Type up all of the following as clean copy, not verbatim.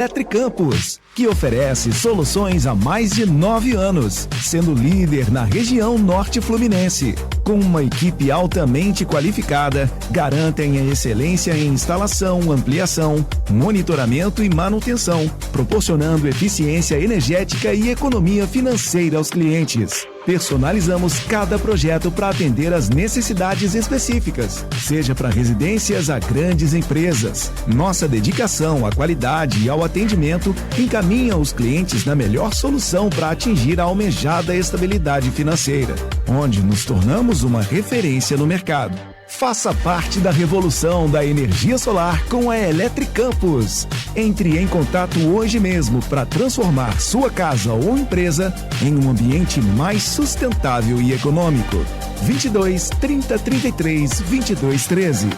Eletricampos, que oferece soluções há mais de 9 anos, sendo líder na região norte fluminense. Com uma equipe altamente qualificada, garantem a excelência em instalação, ampliação, monitoramento e manutenção, proporcionando eficiência energética e economia financeira aos clientes. Personalizamos cada projeto para atender às necessidades específicas, seja para residências a grandes empresas. Nossa dedicação à qualidade e ao atendimento encaminha os clientes na melhor solução para atingir a almejada estabilidade financeira, onde nos tornamos uma referência no mercado. Faça parte da revolução da energia solar com a Eletricampos. Entre em contato hoje mesmo para transformar sua casa ou empresa em um ambiente mais sustentável e econômico. 22 30 33 22 13.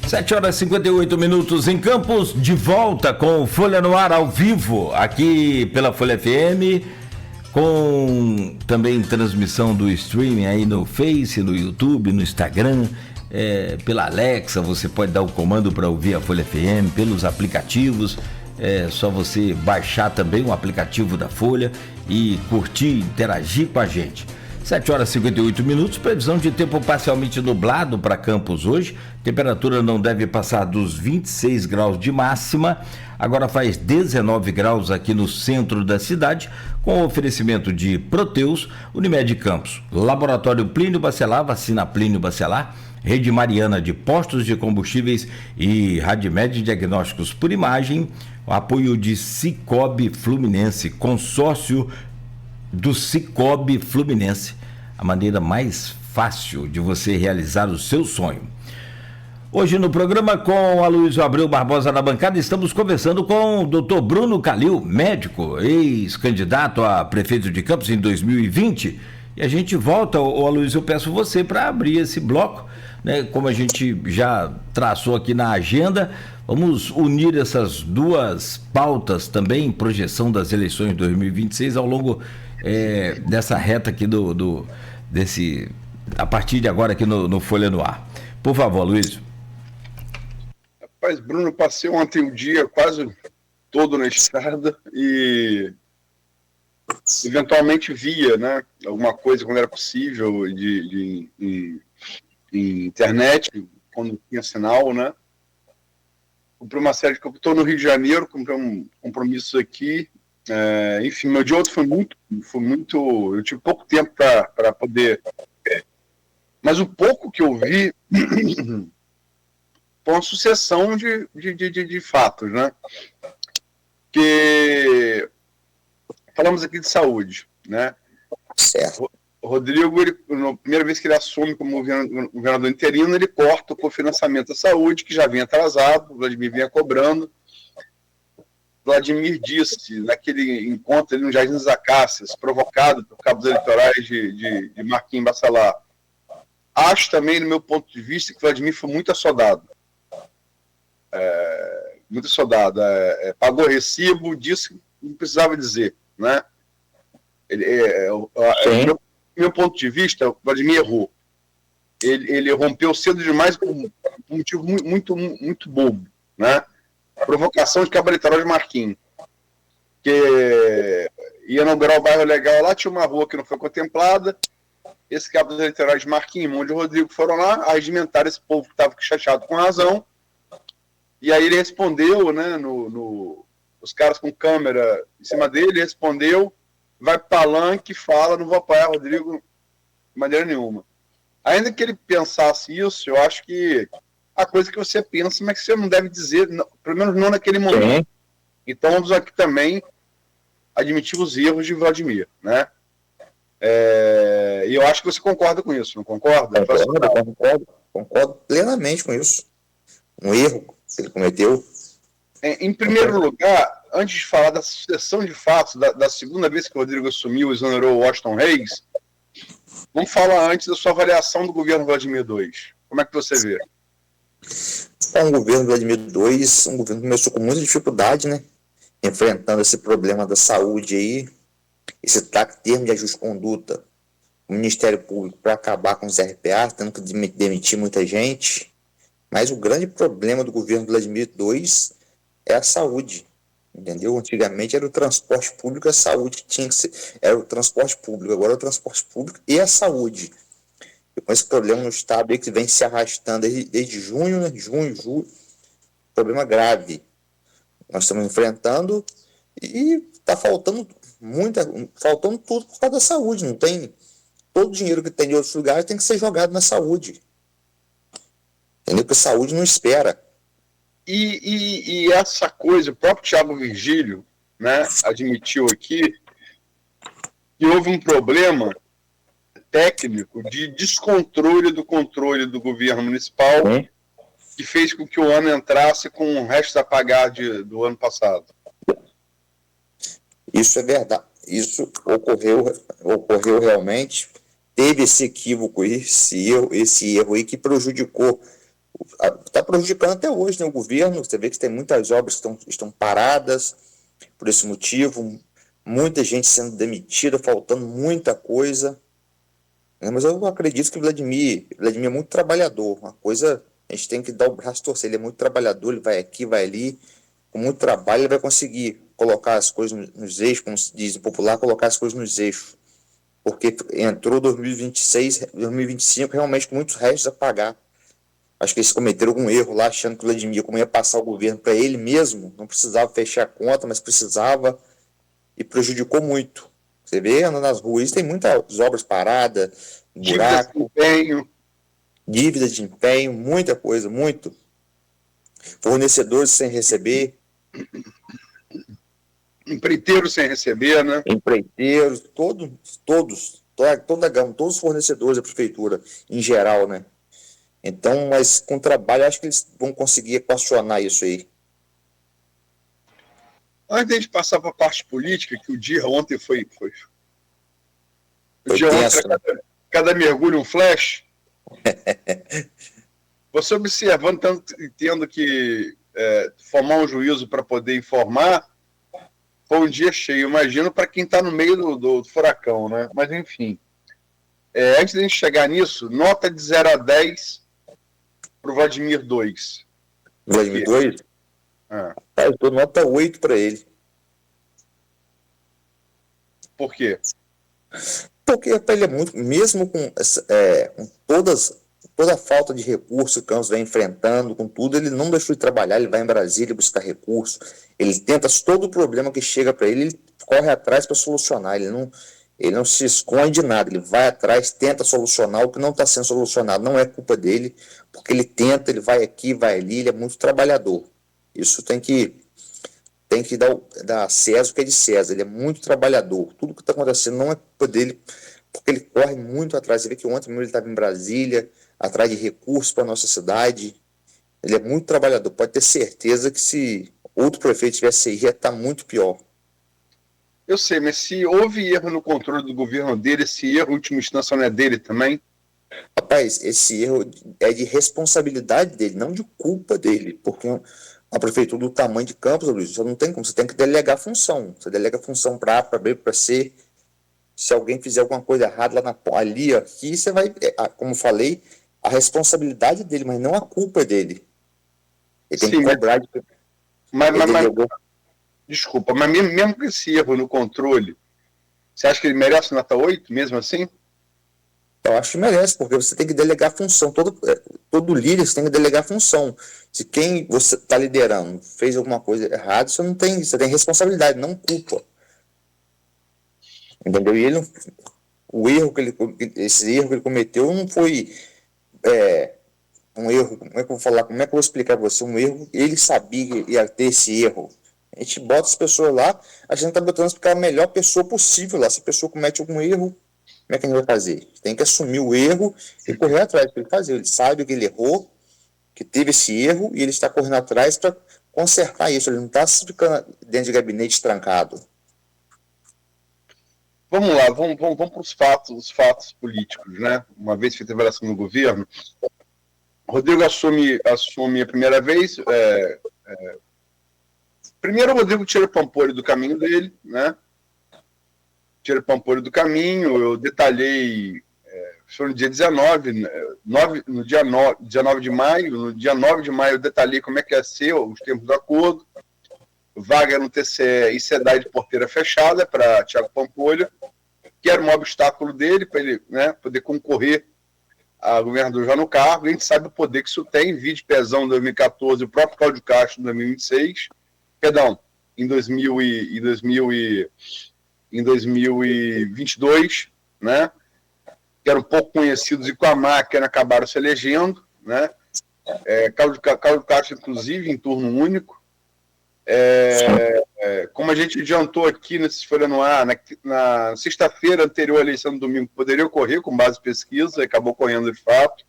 7h58 em Campos, de volta com Folha no Ar ao vivo, aqui pela Folha FM, com também transmissão do streaming aí no Face, no YouTube, no Instagram, pela Alexa, você pode dar o comando para ouvir a Folha FM, pelos aplicativos, é só você baixar também o aplicativo da Folha e curtir, interagir com a gente. 7h58, previsão de tempo parcialmente nublado para Campos hoje, temperatura não deve passar dos 26 graus de máxima, agora faz 19 graus aqui no centro da cidade, com oferecimento de Proteus, Unimed Campos, Laboratório Plínio Bacelar, vacina Plínio Bacelar, Rede Mariana de Postos de Combustíveis e Radmed Diagnósticos por Imagem, o apoio de Cicobi Fluminense, consórcio do Cicobi Fluminense, a maneira mais fácil de você realizar o seu sonho. Hoje no programa com Aloysio Abreu Barbosa na bancada, estamos conversando com o Dr. Bruno Calil, médico, ex-candidato a prefeito de Campos em 2020, e a gente volta, Aloysio, eu peço você para abrir esse bloco, né? Como a gente já traçou aqui na agenda, vamos unir essas duas pautas também, projeção das eleições de 2026 ao longo dessa reta aqui a partir de agora aqui no Folha no Ar. Por favor, Aloysio. Rapaz, Bruno, passei ontem o dia quase todo na estrada e eventualmente via, né, alguma coisa quando era possível de internet, quando tinha sinal, né? Comprei uma série de... Estou no Rio de Janeiro, comprei um compromisso aqui. Enfim, meu dia ontem foi muito... Eu tive pouco tempo para poder... Mas o pouco que eu vi foi uma sucessão de fatos, né? Que falamos aqui de saúde, né? Certo. O Rodrigo, na primeira vez que ele assume como governador interino, ele corta o cofinanciamento da saúde, que já vinha atrasado, o Vladimir vinha cobrando. Vladimir disse, naquele encontro ali no Jardim das Acácias, provocado por cabos eleitorais de Marquinhos Bacelar, acho também, no meu ponto de vista, que Vladimir foi muito assodado. Muito assodado. Pagou recibo, disse que não precisava dizer, né? Meu ponto de vista, o Vladimir errou. Ele rompeu cedo demais por um motivo muito bobo, né? Provocação de cabo eleitoral de Marquinhos, que ia inaugurar o bairro legal lá, tinha uma rua que não foi contemplada, esse cabo eleitoral de Marquinhos, onde o Rodrigo foram lá, arregimentaram esse povo que estava chateado com razão, e aí ele respondeu, né, os caras com câmera em cima dele, respondeu, vai para o palanque e fala, não vou apoiar Rodrigo de maneira nenhuma. Ainda que ele pensasse isso, eu acho que a coisa que você pensa, mas que você não deve dizer, pelo menos não naquele momento. Então vamos aqui também admitir os erros de Vladimir, né? E eu acho que você concorda com isso, não concorda? Concordo plenamente com isso. Um erro que ele cometeu. Em primeiro lugar, antes de falar da sucessão de fatos, da segunda vez que o Rodrigo assumiu e exonerou o Washington Reis, vamos falar antes da sua avaliação do governo Vladimir II. Como é que você vê? O governo Vladimir II, um governo que começou com muita dificuldade, né? Enfrentando esse problema da saúde aí, esse termo de ajuste de conduta, o Ministério Público para acabar com os RPA, tendo que demitir muita gente, Mas o grande problema do governo Vladimir II é a saúde, entendeu? Antigamente era o transporte público e a saúde, tinha que ser, era o transporte público, agora é o transporte público e a saúde. E com esse problema no estado aí que vem se arrastando desde junho, né? Junho, julho, problema grave. Nós estamos enfrentando e está faltando tudo por causa da saúde. Não tem todo o dinheiro que tem de outros lugares tem que ser jogado na saúde. Entendeu? Porque a saúde não espera. E essa coisa, o próprio Thiago Virgílio, né, admitiu aqui que houve um problema técnico de descontrole do controle do governo municipal que fez com que o ano entrasse com o resto a pagar do ano passado. Isso é verdade. Isso ocorreu realmente. Teve esse equívoco, esse erro aí que prejudicou. Está prejudicando até hoje, né, o governo. Você vê que tem muitas obras que estão paradas por esse motivo, muita gente sendo demitida, faltando muita coisa. Mas eu acredito que o Vladimir é muito trabalhador. Uma coisa, a gente tem que dar o braço a torcer. Ele é muito trabalhador, ele vai aqui, vai ali. Com muito trabalho, ele vai conseguir colocar as coisas nos eixos, como se diz em popular, colocar as coisas nos eixos. Porque entrou 2026, 2025, realmente com muitos restos a pagar. Acho que eles cometeram algum erro lá, achando que o Vladimir, como ia passar o governo para ele mesmo, não precisava fechar a conta, mas precisava, e prejudicou muito. Você vê, andando nas ruas, tem muitas obras paradas, buraco, dívida de empenho, muita coisa, muito. Fornecedores sem receber. Empreiteiros sem receber, né? Empreiteiros, toda a gama, todos os fornecedores da prefeitura, em geral, né? Então, mas com trabalho, acho que eles vão conseguir equacionar isso aí. Antes de a gente passar para a parte política, que o dia ontem foi o dia tenso, ontem, cada mergulho um flash. Você observando, tendo que formar um juízo para poder informar, foi um dia cheio, imagino, para quem está no meio do furacão, né? Mas, enfim. Antes de a gente chegar nisso, nota de 0 a 10 para o Vladimir II. Vladimir II? Eu dou nota 8 para ele. Por quê? Porque ele é muito, mesmo com toda a falta de recurso que o Campos vem enfrentando, com tudo, ele não deixou de trabalhar, ele vai em Brasília buscar recurso, ele tenta, todo o problema que chega para ele corre atrás para solucionar, ele não se esconde de nada, ele vai atrás, tenta solucionar o que não está sendo solucionado, não é culpa dele, porque ele tenta, ele vai aqui, vai ali, ele é muito trabalhador. Isso tem que dar a César o que é de César, ele é muito trabalhador, tudo que está acontecendo não é culpa dele, porque ele corre muito atrás. Você vê que ontem mesmo ele estava em Brasília, atrás de recursos para a nossa cidade, ele é muito trabalhador, pode ter certeza que se outro prefeito tivesse aí, ia estar muito pior. Eu sei, mas se houve erro no controle do governo dele, esse erro, em última instância, não é dele também? Rapaz, esse erro é de responsabilidade dele, não de culpa dele, porque a prefeitura do tamanho de Campos, Luiz, você não tem como, você tem que delegar função. Você delega função para A, para B, para C. Se alguém fizer alguma coisa errada ali, aqui, você vai, como falei, a responsabilidade dele, mas não a culpa dele. Ele tem que cobrar. Desculpa, mas mesmo com esse erro no controle, você acha que ele merece nota 8, mesmo assim? Eu acho que merece, porque você tem que delegar função. Todo líder você tem que delegar função. Se quem você está liderando fez alguma coisa errada, você tem responsabilidade, não culpa. Entendeu? E esse erro que ele cometeu não foi um erro. Como é que eu vou explicar para você? Um erro, ele sabia que ia ter esse erro. A gente bota as pessoas lá, a gente está botando para ficar a melhor pessoa possível lá. Se a pessoa comete algum erro, como é que a gente vai fazer? Tem que assumir o erro e correr atrás para ele fazer. Ele sabe que ele errou, que teve esse erro, e ele está correndo atrás para consertar isso. Ele não está ficando dentro de gabinete trancado. Vamos lá, vamos para os fatos políticos, né? Uma vez feita a avaliação no governo, o Rodrigo assume a primeira vez. Primeiro, o Rodrigo tira o Pampolho do caminho dele, né? Tira o Pampolho do caminho. Eu detalhei foi no dia 19, no dia 19 de maio, no dia 9 de maio eu detalhei como é que ia ser os termos do acordo, vaga no TCE e SEDAI de porteira fechada para Thiago Pampolha, que era um obstáculo dele, para ele, né, poder concorrer a governador já no cargo. A gente sabe o poder que isso tem, vídeo Pezão em 2014, o próprio Cláudio Castro em 2026, perdão, em 2022, né, que eram pouco conhecidos e com a máquina acabaram se elegendo, né, Cláudio Castro, inclusive, em turno único. Como a gente adiantou aqui nesse Folha no Ar, na sexta-feira anterior à eleição do domingo, poderia ocorrer com base em pesquisa, acabou ocorrendo de fato.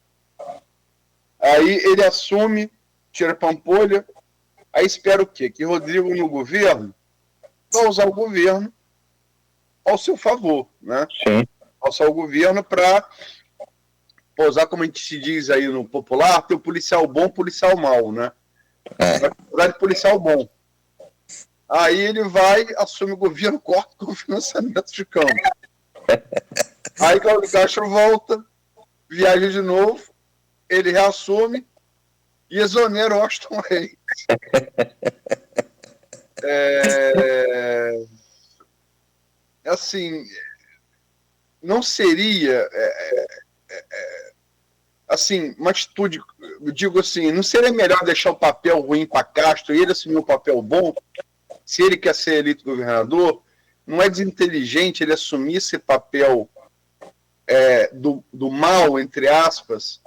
Aí ele assume, tira Pampolha, aí espera o quê? Que Rodrigo no governo vai usar o governo ao seu favor, né? Sim. Usar o governo para usar, como a gente se diz aí no popular, ter o policial bom, policial mau, né? Vai de policial bom. Aí ele vai, assume o governo, corta com o financiamento de campo. Aí Cláudio Castro volta, viaja de novo, ele reassume e exonera Washington Reis. Assim, não seria assim, uma atitude, eu digo assim, não seria melhor deixar o papel ruim para Castro e ele assumir o papel bom? Se ele quer ser eleito governador, não é desinteligente ele assumir esse papel do mal, entre aspas,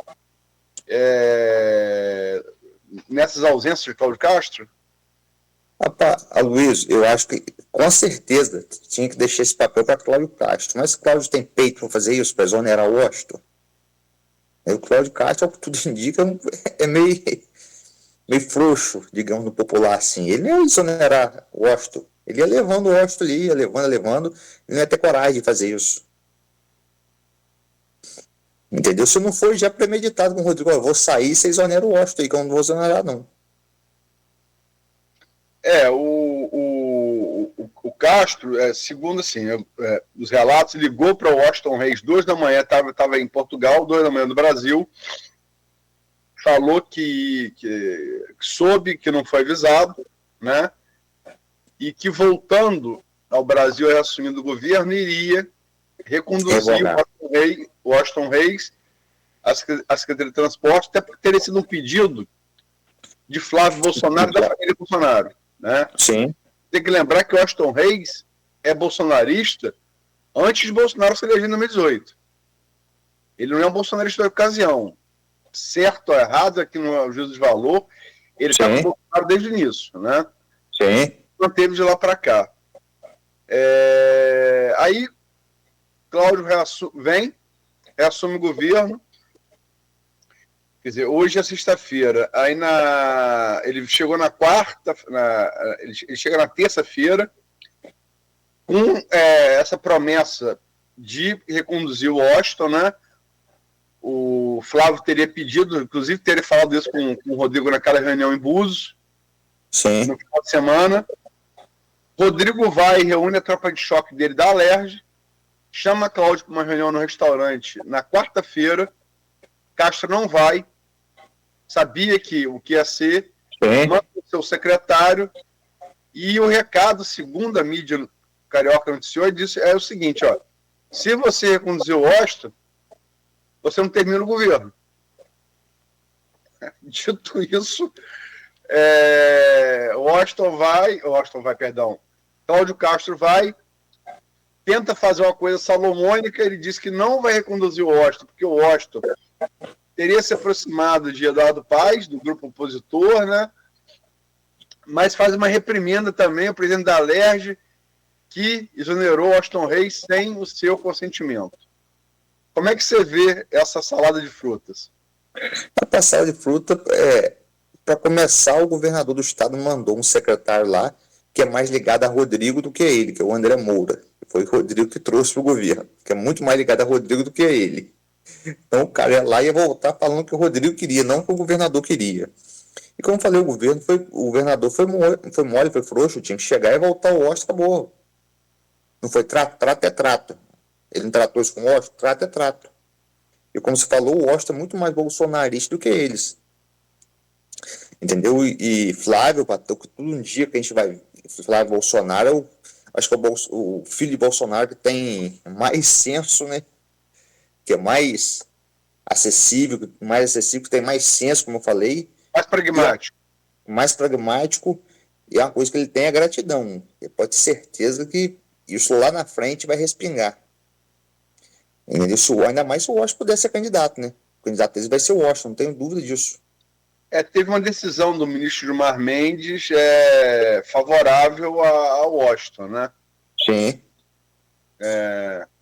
nessas ausências de Cláudio Castro? Luiz, eu acho que com certeza tinha que deixar esse papel para Cláudio Castro, mas Cláudio tem peito para fazer isso, para exonerar o Washington. O Cláudio Castro, ao que tudo indica, é meio frouxo, digamos, no popular assim. Ele não ia exonerar o Washington. Ele ia levando o Washington ali, ia levando, ele não ia ter coragem de fazer isso. Entendeu? Se não for já premeditado com o Rodrigo, eu vou sair, você exonera o Washington aí, que eu não vou exonerar, não. O Castro, segundo assim, os relatos, ligou para o Washington Reis 2 da manhã, estava em Portugal, 2 da manhã no Brasil, falou que soube que não foi avisado, né? E que voltando ao Brasil e assumindo o governo, iria reconduzir o Washington Reis à Secretaria de Transporte, até porque teria sido um pedido de Flávio Bolsonaro e da família Bolsonaro, né? Sim. Tem que lembrar que o Washington Reis é bolsonarista antes de Bolsonaro se eleger em 2018. Ele não é um bolsonarista da ocasião. Certo ou errado, aqui no juízo de valor, ele está com o Bolsonaro desde o início, né? Sim. Manteve de lá para cá. Aí, Cláudio reassume o governo. Quer dizer, hoje é sexta-feira. Aí ele chegou na quarta, ele chega na terça-feira com essa promessa de reconduzir o Washington, né? O Flávio teria pedido, inclusive teria falado isso com o Rodrigo naquela reunião em Búzios, Sim. no final de semana. Rodrigo vai e reúne a tropa de choque dele da Alerj, chama Cláudio para uma reunião no restaurante na quarta-feira. Castro não vai, sabia que o que ia ser, manda o seu secretário, e o recado, segundo a mídia carioca noticiou, é o seguinte, ó, se você reconduzir o Washington, você não termina o governo. Dito isso, Cláudio Castro vai, tenta fazer uma coisa salomônica, ele diz que não vai reconduzir o Washington, porque o Washington teria se aproximado de Eduardo Paes, do grupo opositor, né? Mas faz uma reprimenda também ao presidente da Alerj, que exonerou Washington Reis sem o seu consentimento. Como é que você vê essa salada de frutas? A salada de fruta, para começar, o governador do estado mandou um secretário lá que é mais ligado a Rodrigo do que a ele, que é o André Moura. Foi o Rodrigo que trouxe para o governo, que é muito mais ligado a Rodrigo do que a ele. Então o cara ia lá e ia voltar falando que o Rodrigo queria, não que o governador queria. E como eu falei, o governador foi mole, foi frouxo, tinha que chegar e voltar o Washington, acabou. Não foi trato é trato. Ele não tratou isso com o Washington, trato é trato. E como você falou, o Washington é muito mais bolsonarista do que eles. Entendeu? E Flávio, todo um dia que a gente vai... Flávio Bolsonaro, acho que é o filho de Bolsonaro que tem mais senso, né? Que é mais acessível, que tem mais senso, como eu falei. Mais pragmático. Mais pragmático. E uma coisa que ele tem é gratidão. Ele pode ter certeza que isso lá na frente vai respingar. Entendeu? Ainda mais se o Washington puder ser candidato, né? O candidato deles vai ser o Washington, não tenho dúvida disso. Teve uma decisão do ministro Gilmar Mendes favorável a Washington, né? Sim.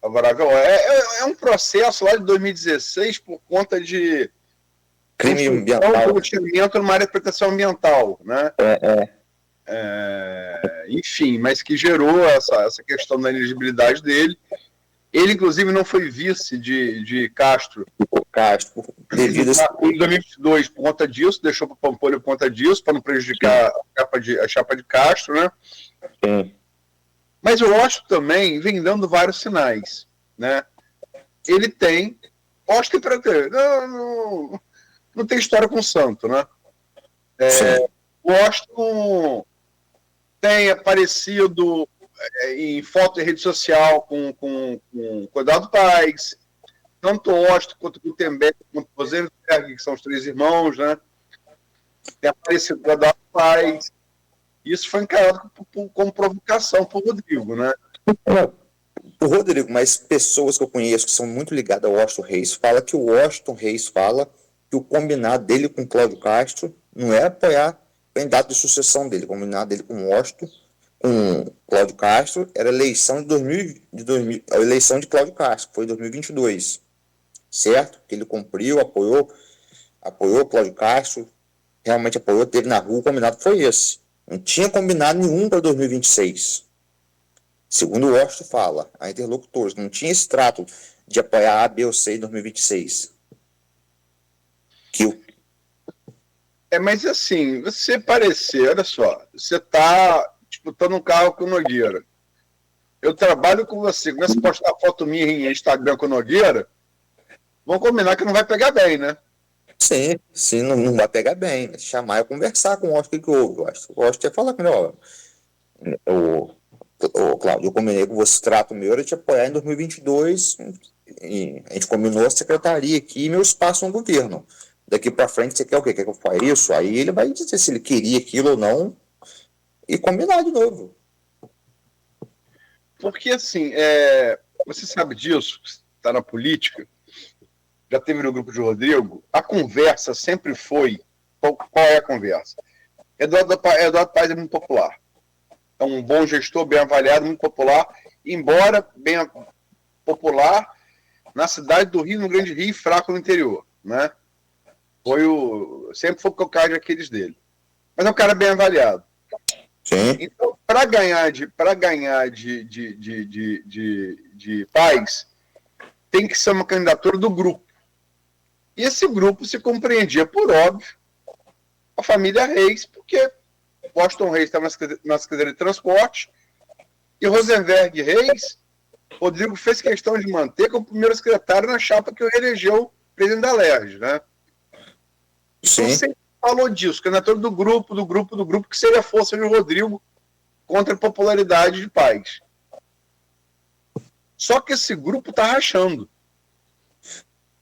Favorável. É um processo lá de 2016 por conta de crime ambiental. Loteamento numa área de proteção ambiental, né? Enfim, mas que gerou essa questão da elegibilidade dele. Ele, inclusive, não foi vice de Castro. Devido em 2022, por conta disso, deixou para o Pampolho por conta disso, para não prejudicar a chapa de Castro, né? Sim. Mas eu acho também, vem dando vários sinais, né? Ele tem... Washington para ter... Não tem história com o santo, né? Washington tem aparecido em foto em rede social com Eduardo Paes, tanto Washington quanto Gutenberg, quanto Rosenberg, que são os três irmãos, né? Tem aparecido o Eduardo Paes. Isso foi encarado como provocação por Rodrigo, né? O Rodrigo, mas pessoas que eu conheço que são muito ligadas ao Washington Reis falam que o Washington Reis fala que o combinado dele com Cláudio Castro não é apoiar o candidato de sucessão dele. O combinado dele com Washington, com Cláudio Castro, era a eleição a eleição de Cláudio Castro, que foi em 2022. Certo? Que ele cumpriu, apoiou Cláudio Castro, realmente apoiou, teve na rua, o combinado foi esse. Não tinha combinado nenhum para 2026. Segundo o Washington fala, a interlocutores, não tinha esse trato de apoiar A, B ou C em 2026. Mas assim, você parecer, olha só, você está disputando um carro com o Nogueira. Eu trabalho com você, começa a postar foto minha em Instagram com o Nogueira, vamos combinar que não vai pegar bem, né? Sim, não vai pegar bem. Né? Chamar e conversar com o Washington que houve. O Washington ia falar com ele, Cláudio, eu combinei com você, trato meu era te apoiar em 2022, e a gente combinou a secretaria aqui e meu espaço no governo. Daqui para frente você quer o quê? Quer que eu faça isso? Aí ele vai dizer se ele queria aquilo ou não e combinar de novo. Porque assim, você sabe disso, está na política, já teve no grupo de Rodrigo, a conversa sempre foi, qual é a conversa? Eduardo Paes é muito popular. É um bom gestor, bem avaliado, muito popular, embora bem popular na cidade do Rio, no Grande Rio, e fraco no interior, né? Sempre foi o calcanhar aqueles dele. Mas é um cara bem avaliado. Sim. Então, para ganhar de Paes, tem que ser uma candidatura do grupo. E esse grupo se compreendia, por óbvio, a família Reis, porque Washington Reis estava na Secretaria de Transporte, e Rosenberg Reis, Rodrigo fez questão de manter como primeiro secretário na chapa que o reelegeu presidente da LERJ, né? Sim. Então, sempre falou disso, candidatura do grupo, que seria a força de Rodrigo contra a popularidade de Paes. Só que esse grupo está rachando.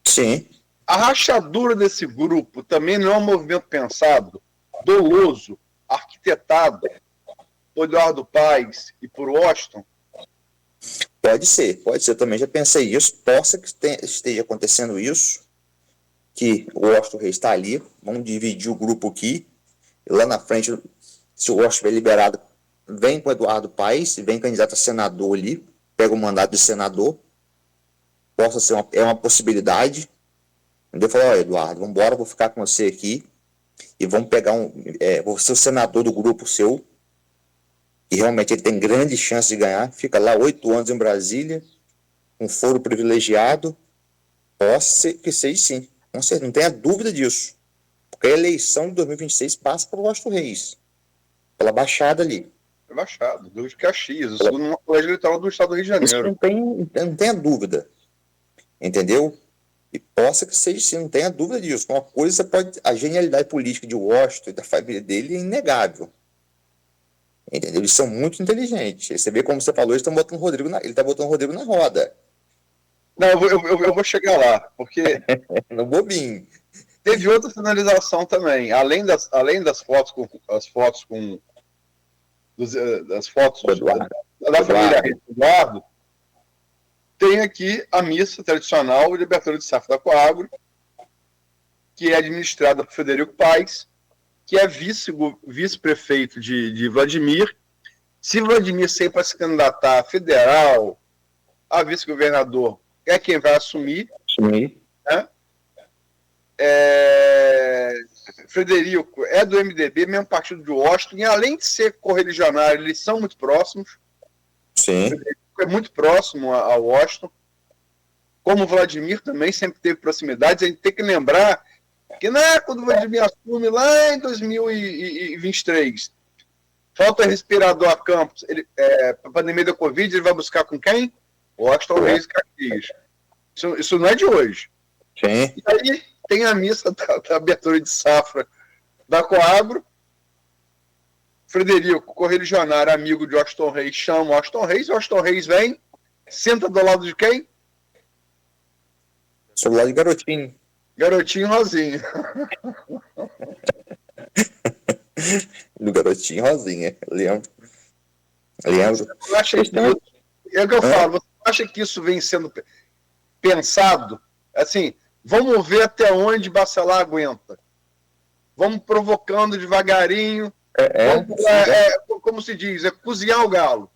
Sim. A rachadura desse grupo também não é um movimento pensado, doloso, arquitetado por Eduardo Paes e por Washington? Pode ser. Eu também já pensei isso. Possa que esteja acontecendo isso, que o Washington Reis está ali, vamos dividir o grupo aqui, e lá na frente, se o Washington estiver liberado, vem com o Eduardo Paes, vem candidato a senador ali, pega o mandato de senador, possa ser uma possibilidade. Eu falei, Eduardo, vamos embora, vou ficar com você aqui, e vamos pegar vou ser o senador do grupo seu, e realmente ele tem grande chance de ganhar, fica lá 8 anos em Brasília, com foro privilegiado, pode ser que seja sim. Não tenha dúvida disso. Porque a eleição de 2026 passa pelo Washington Reis. Pela Baixada ali. Pela Baixada, do Caxias, o segundo colégio eleitoral do estado do Rio de Janeiro. Isso não tenha dúvida. Entendeu? E possa que seja sim, não tenha dúvida disso. Uma coisa a genialidade política de Washington e da família dele é inegável. Entendeu? Eles são muito inteligentes. Você vê como você falou, eles estão botando o Rodrigo ele está botando o Rodrigo na roda. Não, eu vou chegar lá, porque No bobinho. teve outra finalização também, além das fotos das fotos da família Eduardo, tem aqui a missa tradicional de abertura de safra da Coagro, que é administrada por Frederico Paes, que é vice-prefeito de Vladimir. Se Vladimir sair para se candidatar a federal, a vice-governador, é quem vai assumir. Sim. Né? Frederico é do MDB, mesmo partido de Washington, e além de ser correligionário, eles são muito próximos. Sim. Frederico é muito próximo a Washington. Como Vladimir também sempre teve proximidades. A gente tem que lembrar que quando o Vladimir assume lá em 2023, falta respirador a Campos, a pandemia da Covid, ele vai buscar com quem? Washington Reis e Caxias. Isso não é de hoje. Sim. E aí tem a missa da abertura de safra da Coagro. Frederico, correligionário, amigo de Washington Reis, chama Washington Reis vem, senta do lado de quem? Sou do lado de Garotinho. Garotinho Rosinha. Do Garotinho Rosinha, lembro. Eu achei que é o que eu falo, você acha que isso vem sendo pensado? Assim, vamos ver até onde Bacelar aguenta. Vamos provocando devagarinho. Como se diz, cozinhar o galo.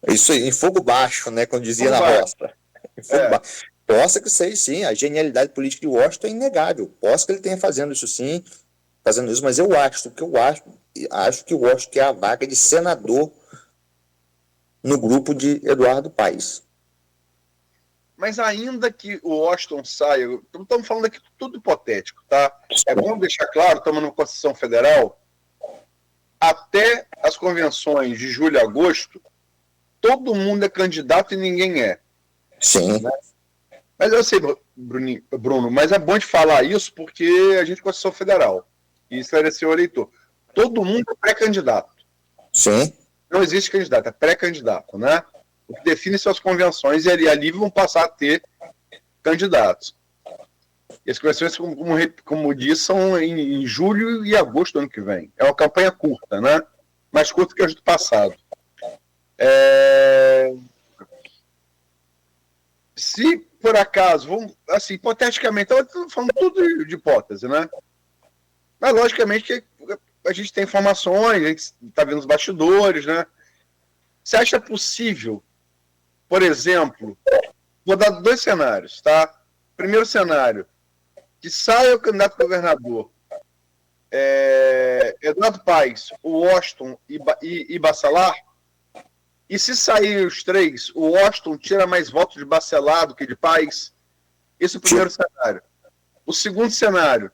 Isso aí, em fogo baixo, né? Quando dizia na roça. Em fogo baixo. Possa que seja, sim, a genialidade política de Washington é inegável. Posso que ele tenha fazendo isso, sim, mas eu acho que o Washington quer a vaga de senador no grupo de Eduardo Paes. Mas ainda que o Washington saia, estamos falando aqui tudo hipotético, tá? É bom deixar claro, estamos numa Constituição Federal, até as convenções de julho e agosto, todo mundo é candidato e ninguém é. Sim. Né? Mas eu sei, Bruno, mas é bom de falar isso porque a gente é Constituição Federal e esclarecer o eleitor. Todo mundo é pré-candidato. Sim. Não existe candidato, é pré-candidato, né? O que define são as convenções e ali vão passar a ter candidatos. E as convenções, como disse, são em julho e agosto do ano que vem. É uma campanha curta, né? Mais curta que a do passado. Se, por acaso, vamos, assim, hipoteticamente, estou falando tudo de hipótese, né? Mas, logicamente, a gente tem informações, a gente está vendo os bastidores, né? Você acha possível, por exemplo, vou dar 2 cenários, tá? Primeiro cenário, que saia o candidato a governador, Eduardo Paes, o Washington e Bacelar, e se sair os 3, o Washington tira mais votos de Bacelar do que de Paes. Esse é o primeiro cenário. O segundo cenário,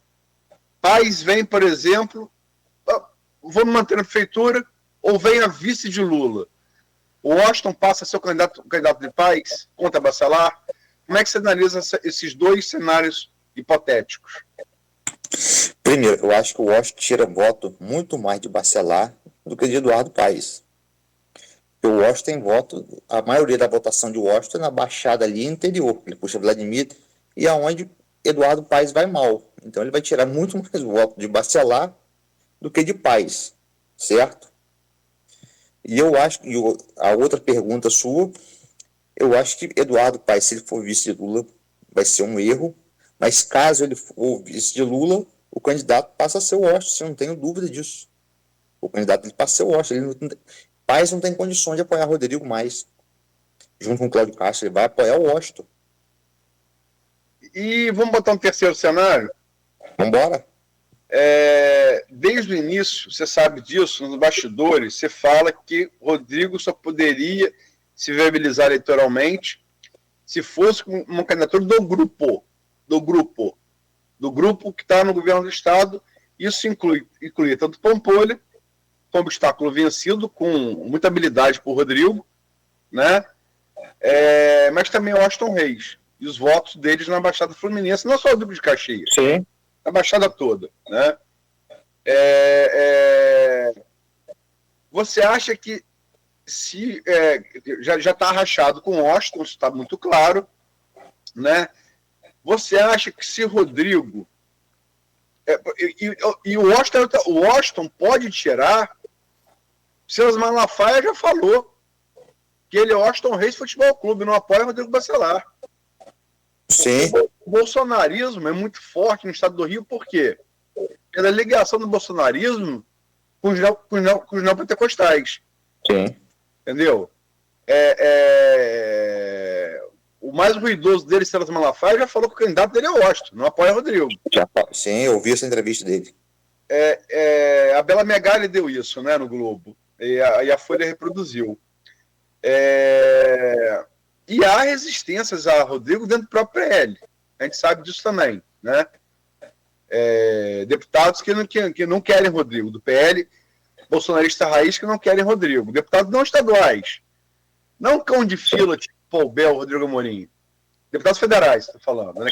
Paes vem, por exemplo, vamos manter na prefeitura, ou vem a vice de Lula. O Washington passa a ser o candidato de Paes contra Bacelar. Como é que você analisa esses 2 cenários hipotéticos? Primeiro, eu acho que o Washington tira voto muito mais de Bacelar do que de Eduardo Paes. O Washington tem voto, a maioria da votação de Washington é na baixada ali interior. Ele puxa Vladimir e aonde Eduardo Paes vai mal. Então ele vai tirar muito mais voto de Bacelar do que de Paes, certo? E eu acho que a outra pergunta sua, eu acho que Eduardo Paes, se ele for vice de Lula, vai ser um erro, mas caso ele for vice de Lula, o candidato passa a ser o Washington, eu não tenho dúvida disso. O candidato ele passa a ser o Washington. Paes não tem condições de apoiar Rodrigo mais. Junto com o Cláudio Castro, ele vai apoiar o Washington. E vamos botar um terceiro cenário? Vamos embora. Desde o início, você sabe disso, nos bastidores, você fala que Rodrigo só poderia se viabilizar eleitoralmente se fosse uma candidatura do grupo que está no governo do Estado. Isso inclui tanto Pampolha, com obstáculo vencido, com muita habilidade por Rodrigo, né? Mas também Washington Reis. e os votos deles na Baixada Fluminense, não só o Duque de Caxias, Sim. na Baixada toda, né? Você acha que se já está rachado com o Washington, isso está muito claro, né? Você acha que se Rodrigo e o Washington pode tirar? Silas Malafaia já falou que ele é Washington Reis Futebol Clube, não apoia Rodrigo Bacelar. Sim. O bolsonarismo é muito forte no estado do Rio, por quê? Pela ligação do bolsonarismo com os neopentecostais. Sim. Entendeu? O mais ruidoso dele, Silas Malafaia, já falou que o candidato dele é Washington, não apoia Rodrigo. Sim, eu vi essa entrevista dele. A Bela Megali deu isso, né, no Globo. E a Folha reproduziu. E há resistências a Rodrigo dentro do próprio PL. A gente sabe disso também, né? Deputados que não querem Rodrigo, do PL, bolsonarista raiz que não querem Rodrigo. Deputados não estaduais. Não cão de fila, tipo Paul Bel, Rodrigo Amorim. Deputados federais, estou falando, né?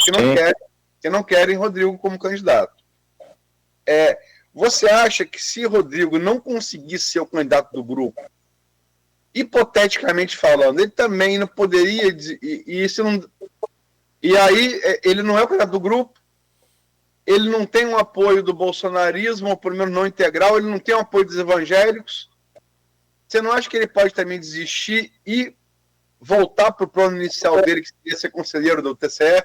Que não querem Rodrigo como candidato. Você acha que se Rodrigo não conseguisse ser o candidato do grupo, hipoteticamente falando, ele também não poderia, e aí ele não é o candidato do grupo, ele não tem um apoio do bolsonarismo, ou pelo menos não integral, ele não tem um apoio dos evangélicos. Você não acha que ele pode também desistir e voltar para o plano inicial dele, que seria ser conselheiro do TCE?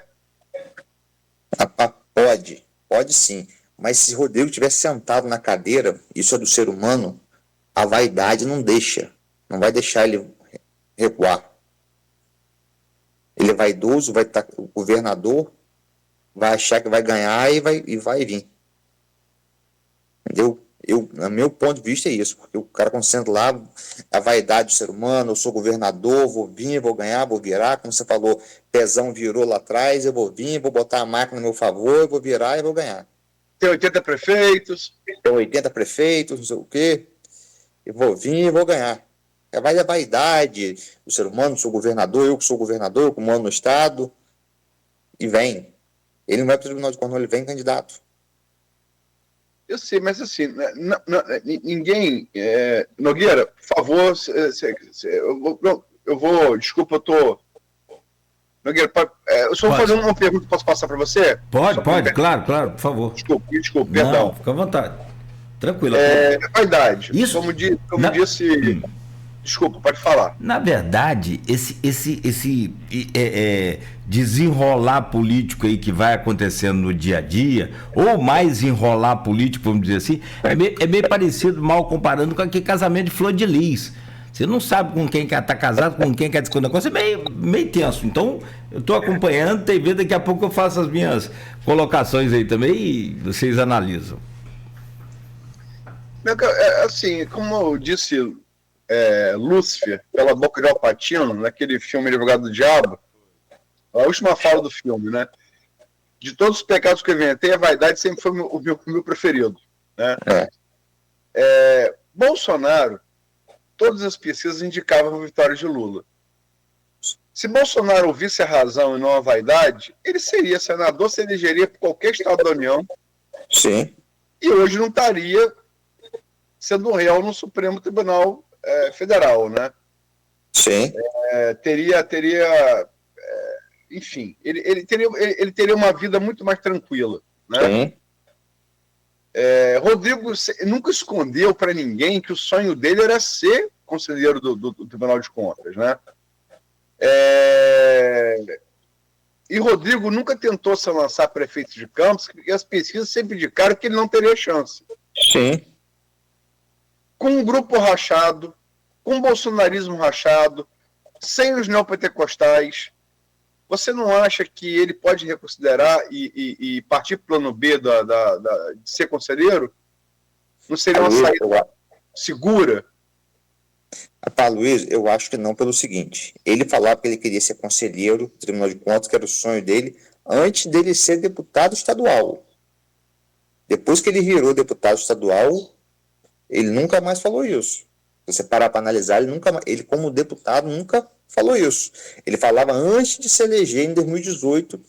Pode sim. Mas se Rodrigo tivesse sentado na cadeira, isso é do ser humano, a vaidade não deixa. Não vai deixar ele recuar. Ele é vaidoso, vai estar o governador, vai achar que vai ganhar e vai vir. Entendeu? No meu ponto de vista é isso, porque o cara quando senta lá, a vaidade do ser humano, eu sou governador, vou vir, vou ganhar, vou virar, como você falou, Pezão virou lá atrás, eu vou vir, vou botar a máquina no meu favor, eu vou virar e vou ganhar. Tem 80 prefeitos. Tem 80 prefeitos, não sei o quê, eu vou vir e vou ganhar. É a vaidade do ser humano, sou governador, eu que sou governador, eu comando no estado, e vem. Ele não vai para o Tribunal de Contas, ele vem candidato. Eu sei, mas assim, ninguém... Nogueira, por favor, eu vou... Desculpa, eu tô... Nogueira, eu só vou fazer uma pergunta, posso passar para você? Pode, claro, por favor. Desculpa, perdão. Não, fica à vontade. Tranquilo. Vaidade. Isso? Como disse... Desculpa, pode falar. Na verdade, esse desenrolar político aí que vai acontecendo no dia a dia, ou mais enrolar político, vamos dizer assim, é meio parecido, mal comparando com aquele casamento de flor de lis. Você não sabe com quem quer estar casado, com quem quer discutir um negócio, é meio tenso. Então, eu estou acompanhando, tem vez, daqui a pouco eu faço as minhas colocações aí também e vocês analisam. Assim, como eu disse... Lúcifer, pela boca de Al Pacino, naquele filme Advogado do Diabo, a última fala do filme, né? De todos os pecados que eu inventei, a vaidade sempre foi o meu preferido. Né? Bolsonaro, todas as pesquisas indicavam a vitória de Lula. Se Bolsonaro ouvisse a razão e não a vaidade, ele seria senador, se elegeria por qualquer estado da União. Sim. E hoje não estaria sendo réu no Supremo Tribunal Federal, né? Sim. Enfim, ele teria uma vida muito mais tranquila, né? Sim. Rodrigo nunca escondeu para ninguém que o sonho dele era ser conselheiro do Tribunal de Contas, né? E Rodrigo nunca tentou se lançar prefeito de Campos, porque as pesquisas sempre indicaram que ele não teria chance. Sim. Com um grupo rachado, com um bolsonarismo rachado, sem os neopentecostais, você não acha que ele pode reconsiderar e partir para o plano B de ser conselheiro? Não seria uma saída segura? Luiz, eu acho que não, pelo seguinte: ele falava que ele queria ser conselheiro do Tribunal de Contas, que era o sonho dele, antes dele ser deputado estadual. Depois que ele virou deputado estadual, ele nunca mais falou isso. Se você parar para analisar, ele como deputado nunca falou isso. Ele falava antes de se eleger em 2018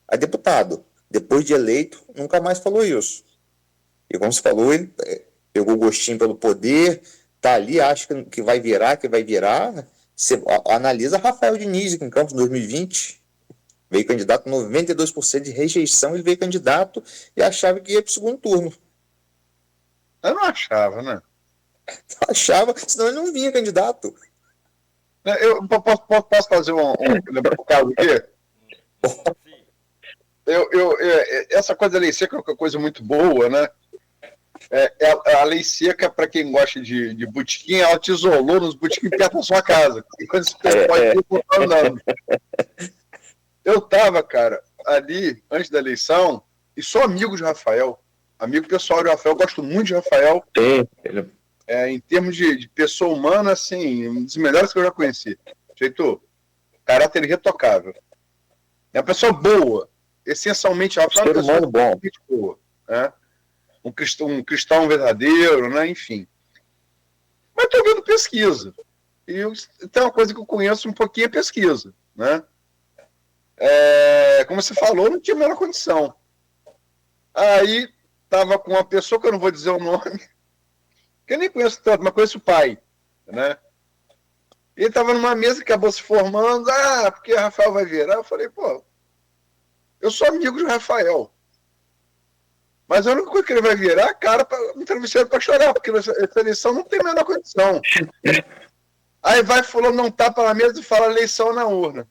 a deputado. Depois de eleito, nunca mais falou isso. E como você falou, ele pegou gostinho pelo poder, tá ali, acha que vai virar, Você analisa Rafael Diniz aqui em Campos em 2020. Veio candidato com 92% de rejeição, ele veio candidato e achava que ia para o segundo turno. Eu não achava, né? Achava, senão ele não vinha candidato. Eu posso fazer um caso aqui? Essa coisa da lei seca é uma coisa muito boa, né? A lei seca, para quem gosta de botequim, ela te isolou nos botequim perto da sua casa. Enquanto você pode ir andando. Eu estava, cara, ali, antes da eleição, e sou amigo de Rafael. Amigo pessoal de Rafael, gosto muito de Rafael. Em termos de pessoa humana, assim, um dos melhores que eu já conheci. Jeito, caráter irretocável. É uma pessoa boa. Essencialmente, Rafael é uma pessoa muito boa. Né? Um cristão verdadeiro, né? Enfim. Mas estou vendo pesquisa. E tem uma coisa que eu conheço um pouquinho, é pesquisa. Né? Como você falou, não tinha a menor condição. Aí, estava com uma pessoa que eu não vou dizer o nome, que eu nem conheço tanto, mas conheço o pai, né? Ele estava numa mesa que acabou se formando, porque Rafael vai virar. Eu falei, pô, eu sou amigo de Rafael, mas a única coisa que ele vai virar, cara, um travesseiro para chorar, porque essa eleição não tem a menor condição. Aí vai fulano, não tapa na mesa e fala eleição na urna.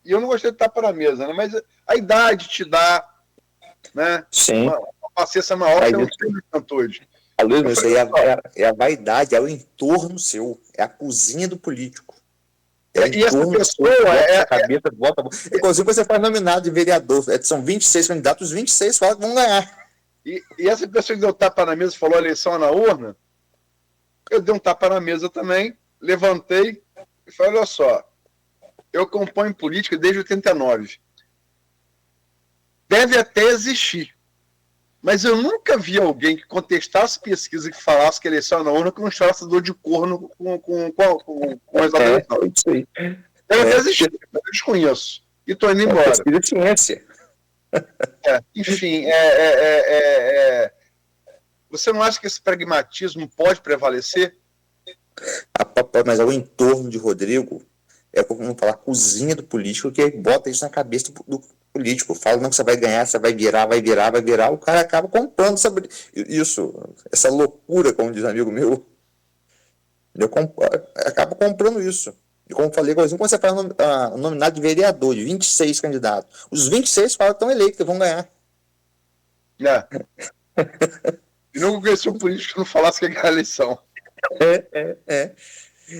E eu não gostei de tapa na mesa, né? Mas a idade te dá, né? Sim. Uma paciência maior que eu tenho tanto hoje. Aluno, isso aí é a vaidade, é o entorno seu, é a cozinha do político. E essa pessoa cabeça, bota. Inclusive, você faz nominado de vereador. São 26 candidatos, os 26 falam que vão ganhar. E essa pessoa que deu tapa na mesa falou eleição na urna, eu dei um tapa na mesa também, levantei e falei, olha só, eu acompanho política desde 89. Deve até existir. Mas eu nunca vi alguém que contestasse pesquisa que falasse que a eleição na urna que não chorasse dor de corno com as eleições. Isso aí. Deve até existir, eu desconheço. E estou indo embora. Pesquisa de ciência. Enfim, você não acha que esse pragmatismo pode prevalecer? Mas é o entorno de Rodrigo, como falar, cozinha do político, que bota isso na cabeça do político. Fala, não, que você vai ganhar, você vai virar, o cara acaba comprando essa loucura, como diz um amigo meu. Acaba comprando isso. E como eu falei, quando você faz nominado de vereador, de 26 candidatos, os 26 falam que estão eleitos, que vão ganhar. E nunca conheci um político que não falasse que ia ganhar a eleição.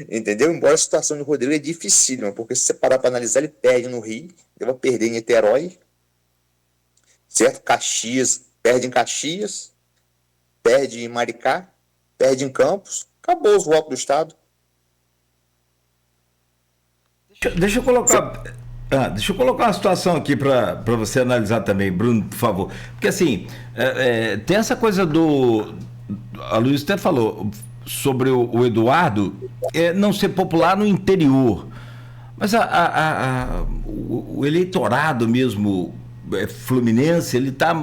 Entendeu? Embora a situação do Rodrigo é dificílima, porque se você parar para analisar, ele perde no Rio, ele vai perder em Niterói, certo? Perde em Caxias, perde em Maricá, perde em Campos, acabou os votos do Estado. Deixa eu colocar uma situação aqui para você analisar também, Bruno, por favor. Porque assim, tem essa coisa a Luiz até falou sobre o Eduardo não ser popular no interior, mas o eleitorado mesmo fluminense, ele está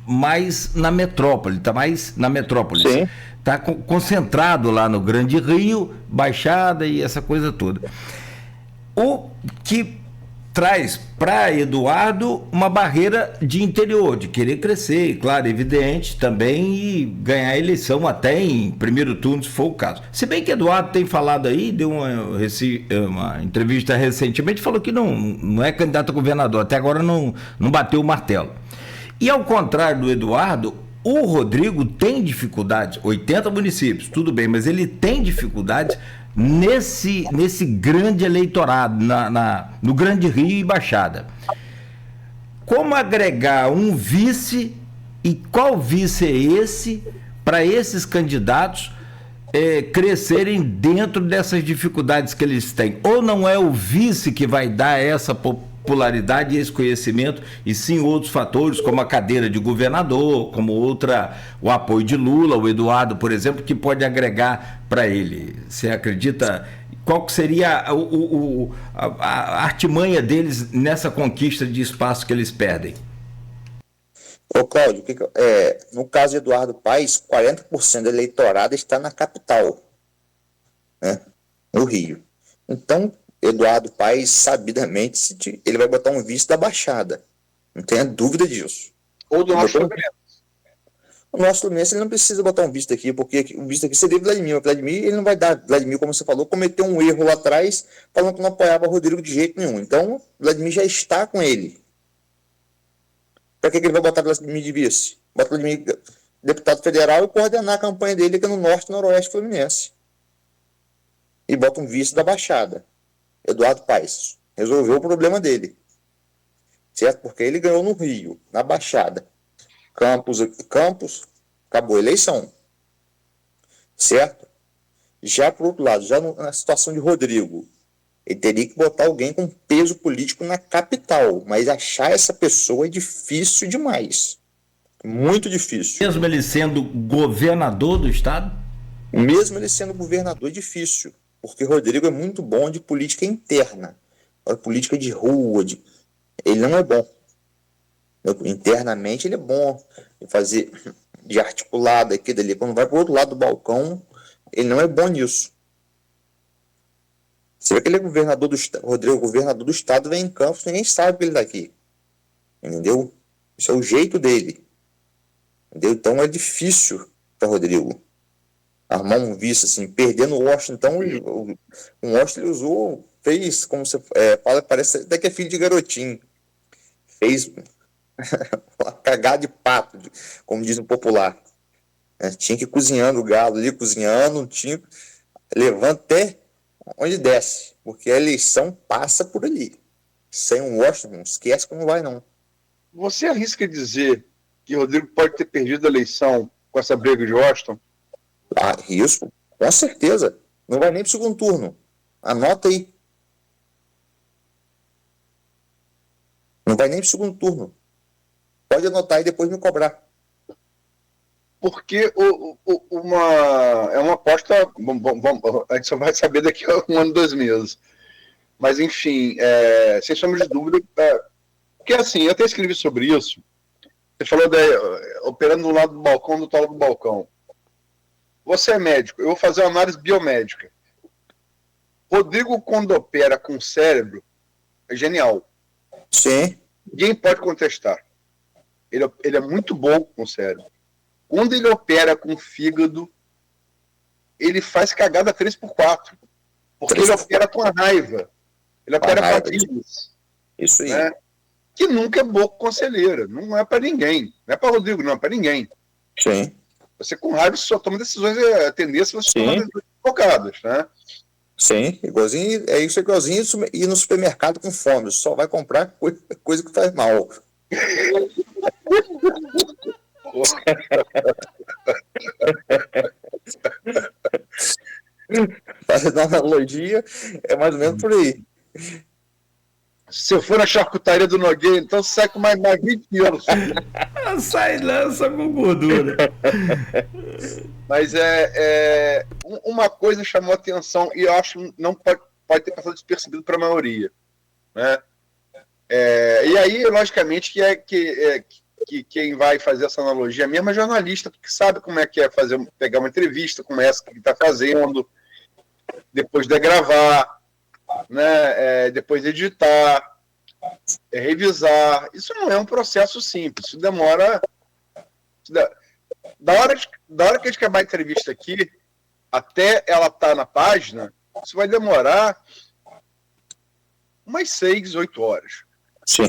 mais na metrópole, está concentrado lá no Grande Rio, Baixada e essa coisa toda. O que traz para Eduardo uma barreira de interior, de querer crescer, claro, evidente, também, e ganhar a eleição até em primeiro turno, se for o caso. Se bem que Eduardo tem falado aí, deu uma entrevista recentemente, falou que não é candidato a governador, até agora não bateu o martelo. E ao contrário do Eduardo, o Rodrigo tem dificuldades, 80 municípios, tudo bem, mas ele tem dificuldades nesse grande eleitorado, no Grande Rio e Baixada. Como agregar um vice e qual vice é esse para esses candidatos crescerem dentro dessas dificuldades que eles têm? Ou não é o vice que vai dar essa popularidade e esse conhecimento, e sim outros fatores, como a cadeira de governador, como o apoio de Lula, o Eduardo, por exemplo, que pode agregar para ele. Você acredita? Qual que seria a artimanha deles nessa conquista de espaço que eles perdem? Ô, Cláudio, no caso de Eduardo Paes, 40% do eleitorado está na capital, né, no Rio. Então, Eduardo Paes, sabidamente, ele vai botar um vice da Baixada. Não tenha dúvida disso. Ou do nosso Fluminense. O nosso Fluminense ele não precisa botar um vice daqui, porque o vice daqui seria Vladimir. O Vladimir, ele não vai dar. Vladimir, como você falou, cometeu um erro lá atrás, falando que não apoiava o Rodrigo de jeito nenhum. Então, Vladimir já está com ele. Para que ele vai botar Vladimir de vice? Bota Vladimir deputado federal e coordenar a campanha dele aqui no Norte e Noroeste Fluminense. E bota um vice da Baixada. Eduardo Paes. Resolveu o problema dele. Certo? Porque ele ganhou no Rio, na Baixada. Campos, acabou a eleição. Certo? Já por outro lado, já na situação de Rodrigo, ele teria que botar alguém com peso político na capital, mas achar essa pessoa é difícil demais. Muito difícil. Mesmo ele sendo governador do estado? Mesmo ele sendo governador, é difícil, porque Rodrigo é muito bom de política interna, política de rua, ele não é bom. Internamente ele é bom de fazer, de articulado aqui dali. Quando vai para o outro lado do balcão, ele não é bom nisso. Você vê que ele é governador do estado, Rodrigo, governador do estado, vem em Campos, ninguém sabe que ele está aqui. Entendeu? Isso é o jeito dele. Entendeu? Então é difícil para Rodrigo armar um vice assim, perdendo o Washington. O Washington ele usou, fez, como você fala, parece até que é filho de garotinho. Fez uma cagada de pato, como diz o popular. Tinha que ir cozinhando o galo ali, cozinhando, tinha, levanta até onde desce, porque a eleição passa por ali. Sem um Washington, esquece que não vai, não. Você arrisca dizer que Rodrigo pode ter perdido a eleição com essa briga de Washington? Isso, com certeza. Não vai nem para o segundo turno. Anota aí. Não vai nem para o segundo turno. Pode anotar e depois me cobrar. Porque é uma aposta. A gente só vai saber daqui a um ano, 2 meses. Mas, enfim, sem sombra de dúvida. Porque, assim, eu até escrevi sobre isso. Você falou operando do lado do balcão, do outro lado do balcão. Você é médico, eu vou fazer uma análise biomédica. Rodrigo, quando opera com o cérebro, é genial. Sim. Ninguém pode contestar. Ele é muito bom com o cérebro. Quando ele opera com o fígado, ele faz cagada 3x4. Porque ele opera com a raiva. Ele opera com a bilis. Isso aí. Né? Que nunca é boa conselheira. Não é para ninguém. Não é para Rodrigo, não é para ninguém. Sim. Você com raiva só toma decisões, a tendência é você tomar decisões equivocadas, né? Sim, igualzinho ir no supermercado com fome. Só vai comprar coisa que faz mal. Fazendo analogia, é mais ou menos por aí. Se eu for na charcutaria do Nogueira, então sai com mais 20 quilos. Sai lança com gordura. Mas uma coisa chamou a atenção e eu acho que não pode ter passado despercebido para a maioria. Né? E aí, logicamente, que quem vai fazer essa analogia mesmo é jornalista, porque sabe como é que é pegar uma entrevista como essa que ele está fazendo, depois de gravar, né, depois editar, revisar. Isso não é um processo simples, isso demora. Da hora que a gente acabar a entrevista aqui, até ela estar na página, isso vai demorar umas 6, 8 horas. Sim.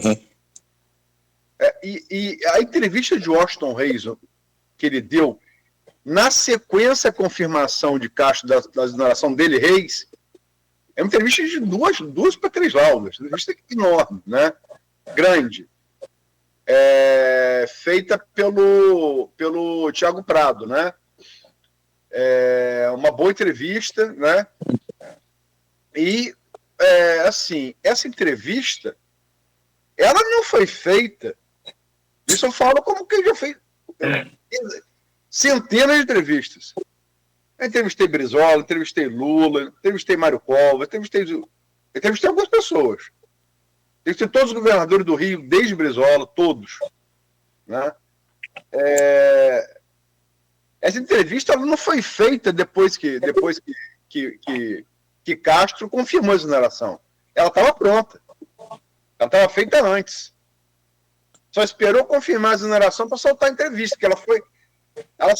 E a entrevista de Washington Reis que ele deu, na sequência a confirmação de Castro da exoneração dele, Reis, é uma entrevista de 2 para 3 aulas, uma entrevista enorme, né? Grande. Feita pelo Thiago Prado, né? Uma boa entrevista, né? E, assim, essa entrevista ela não foi feita, isso eu falo como quem já fez centenas de entrevistas. Eu entrevistei Brizola, entrevistei Lula, entrevistei Mário Covas, entrevistei algumas pessoas. Entrevistei todos os governadores do Rio, desde Brizola, todos. Né? Essa entrevista ela não foi feita depois que Castro confirmou a exoneração. Ela estava pronta. Ela estava feita antes. Só esperou confirmar a exoneração para soltar a entrevista, porque ela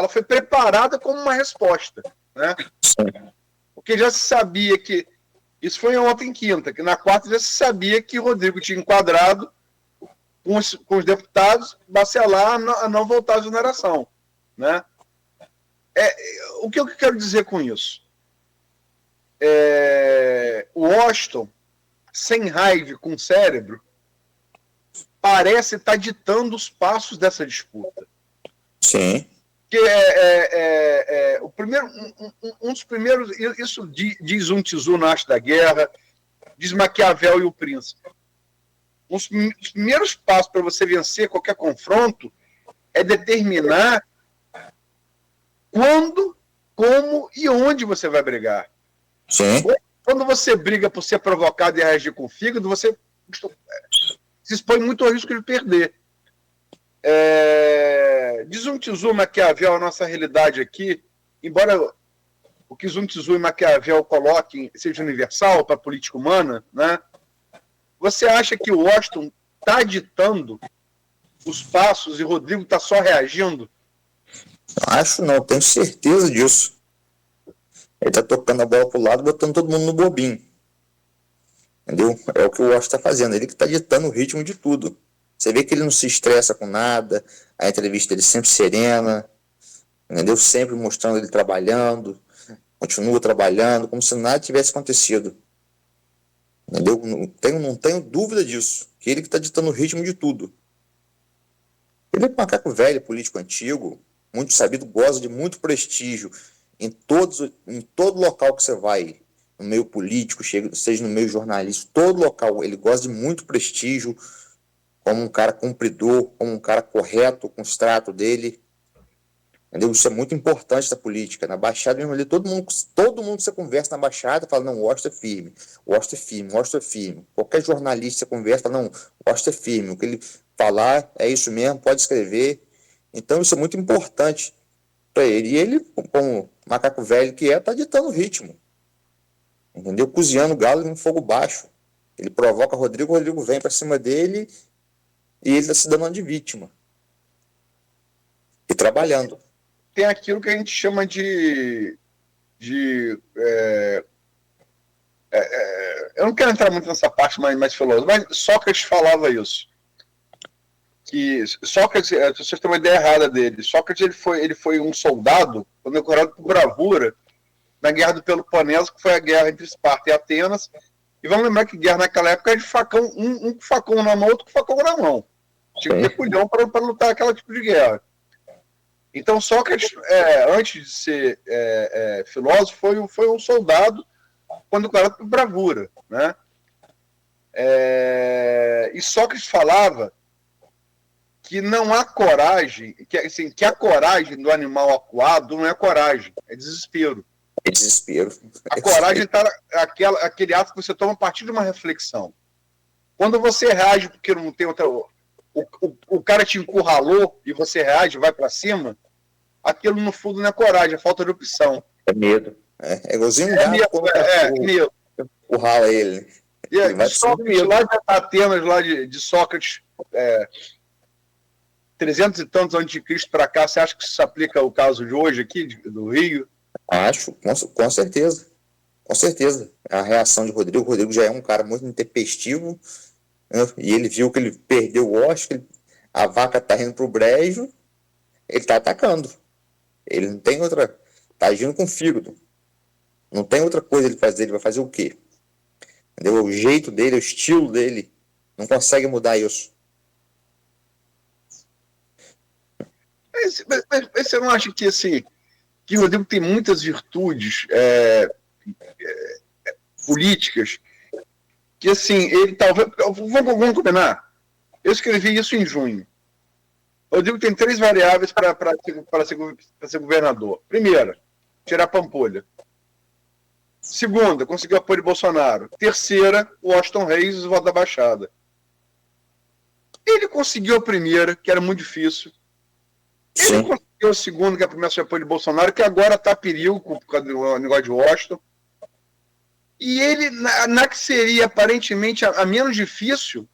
foi preparada como uma resposta. Né? Porque já se sabia que... Isso foi ontem, quinta, que na quarta já se sabia que Rodrigo tinha enquadrado com os deputados bacelar a não voltar à exoneração. Né? O que eu quero dizer com isso? O Washington, sem raiva, com cérebro, parece estar ditando os passos dessa disputa. Sim. Que o primeiro, um dos primeiros, isso diz Sun Tzu na Arte da Guerra, diz Maquiavel e o Príncipe. Os primeiros passos para você vencer qualquer confronto é determinar quando, como e onde você vai brigar. Sim. Quando você briga por ser provocado e reagir com o fígado, você se expõe muito ao risco de perder. Diz Sun Tzu, Maquiavel, a nossa realidade aqui, embora o que Sun Tzu e Maquiavel coloquem seja universal para a política humana, né? Você acha que o Washington está ditando os passos e Rodrigo está só reagindo? Acho não, tenho certeza disso. Ele está tocando a bola para o lado, botando todo mundo no bobinho. Entendeu? É o que o Washington está fazendo, ele que está ditando o ritmo de tudo. Você vê que ele não se estressa com nada, a entrevista dele sempre serena, entendeu? Sempre mostrando ele trabalhando, continua trabalhando, como se nada tivesse acontecido. Entendeu? Não tenho dúvida disso, que ele que está ditando o ritmo de tudo. Ele é um macaco velho, político antigo, muito sabido, goza de muito prestígio em todo local que você vai, no meio político, seja no meio jornalístico, todo local, ele goza de muito prestígio, como um cara cumpridor, como um cara correto com o extrato dele. Entendeu? Isso é muito importante da política. Na Baixada mesmo ali, todo mundo que você conversa na Baixada fala, não, o Washington é firme, o Washington é firme, o Washington é firme. Qualquer jornalista que você conversa fala, não, o Washington é firme, o que ele falar é isso mesmo, pode escrever. Então isso é muito importante para ele. E ele, como macaco velho que está ditando o ritmo. Entendeu? Cozinhando o galo em fogo baixo. Ele provoca o Rodrigo vem para cima dele e ele está se dando de vítima. E trabalhando. Tem aquilo que a gente chama eu não quero entrar muito nessa parte mais filosófica, mas Sócrates falava isso. Que Sócrates, vocês têm uma ideia errada dele. Sócrates ele foi um soldado condecorado por bravura na Guerra do Peloponeso, que foi a guerra entre Esparta e Atenas. E vamos lembrar que guerra naquela época era de facão, um com facão na mão, outro com facão na mão. Tinha que ter culhão para lutar aquele tipo de guerra. Então Sócrates, antes de ser filósofo, foi um soldado condecorado por bravura. Né? E Sócrates falava que não há coragem, que a coragem do animal acuado não é coragem, é desespero. É desespero. A coragem está aquele ato que você toma a partir de uma reflexão. Quando você reage porque não tem outra... O cara te encurralou e você reage, vai para cima, aquilo no fundo não é coragem, é falta de opção. É medo. É igualzinho um gato medo. Encurrala ele. Ele vai Sócrates, lá de Atenas, lá de Sócrates, 300 e tantos antes de Cristo para cá, você acha que isso se aplica ao caso de hoje aqui, do Rio? Acho, com certeza. Com certeza. A reação de Rodrigo. O Rodrigo já é um cara muito intempestivo, né? E ele viu que ele perdeu o Washington, a vaca tá indo pro brejo, ele tá atacando. Ele não tem outra... Tá agindo com fígado. Não tem outra coisa ele fazer. Ele vai fazer o quê? Entendeu? O jeito dele, o estilo dele. Não consegue mudar isso. Mas você não acha que, assim, que o Rodrigo tem muitas virtudes políticas que assim, ele talvez... Vamos combinar? Eu escrevi isso em junho. Eu digo que tem 3 variáveis para ser governador. Primeira, tirar a Pampulha. Segunda, conseguir o apoio de Bolsonaro. Terceira, o Washington Reis e os votos da Baixada. Ele conseguiu a primeira, que era muito difícil. Ele conseguiu a segunda, que é a promessa de apoio de Bolsonaro, que agora está a perigo por causa do negócio de Washington. E ele, na que seria aparentemente a menos difícil,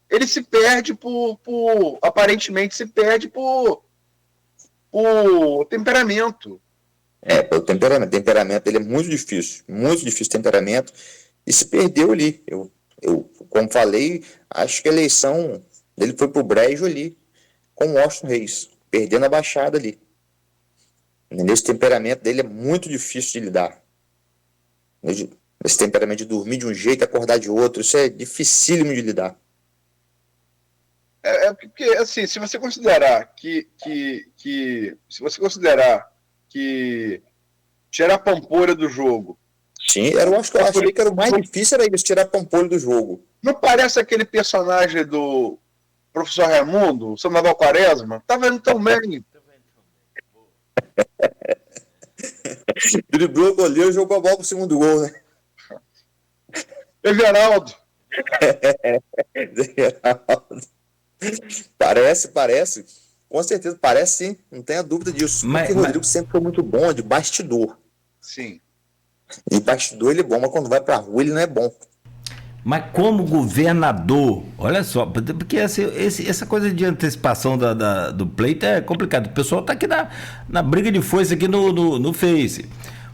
ele se perde aparentemente se perde por temperamento. Pelo temperamento. O temperamento dele é muito difícil temperamento, e se perdeu ali. Eu, como falei, acho que a eleição dele foi pro brejo ali, com o Washington Reis, perdendo a Baixada ali. Esse temperamento dele é muito difícil de lidar. Esse temperamento de dormir de um jeito e acordar de outro, isso é dificílimo de lidar. Porque, assim, se você considerar que tirar a Pampulha do jogo... Sim, eu achei que era o mais difícil, era isso, tirar a Pampulha do jogo. Não parece aquele personagem do professor Raimundo, o Sandoval Quaresma? Tava indo tão bem. Driblou o goleiro e jogou a bola pro segundo gol, né? Everaldo. Parece. Com certeza, parece sim. Não tenha dúvida disso. Porque o Rodrigo sempre foi muito bom de bastidor. Sim. De bastidor ele é bom, mas quando vai pra rua ele não é bom. Mas como governador, olha só, porque essa coisa de antecipação do pleito é complicado. O pessoal tá aqui na briga de foice aqui no Face.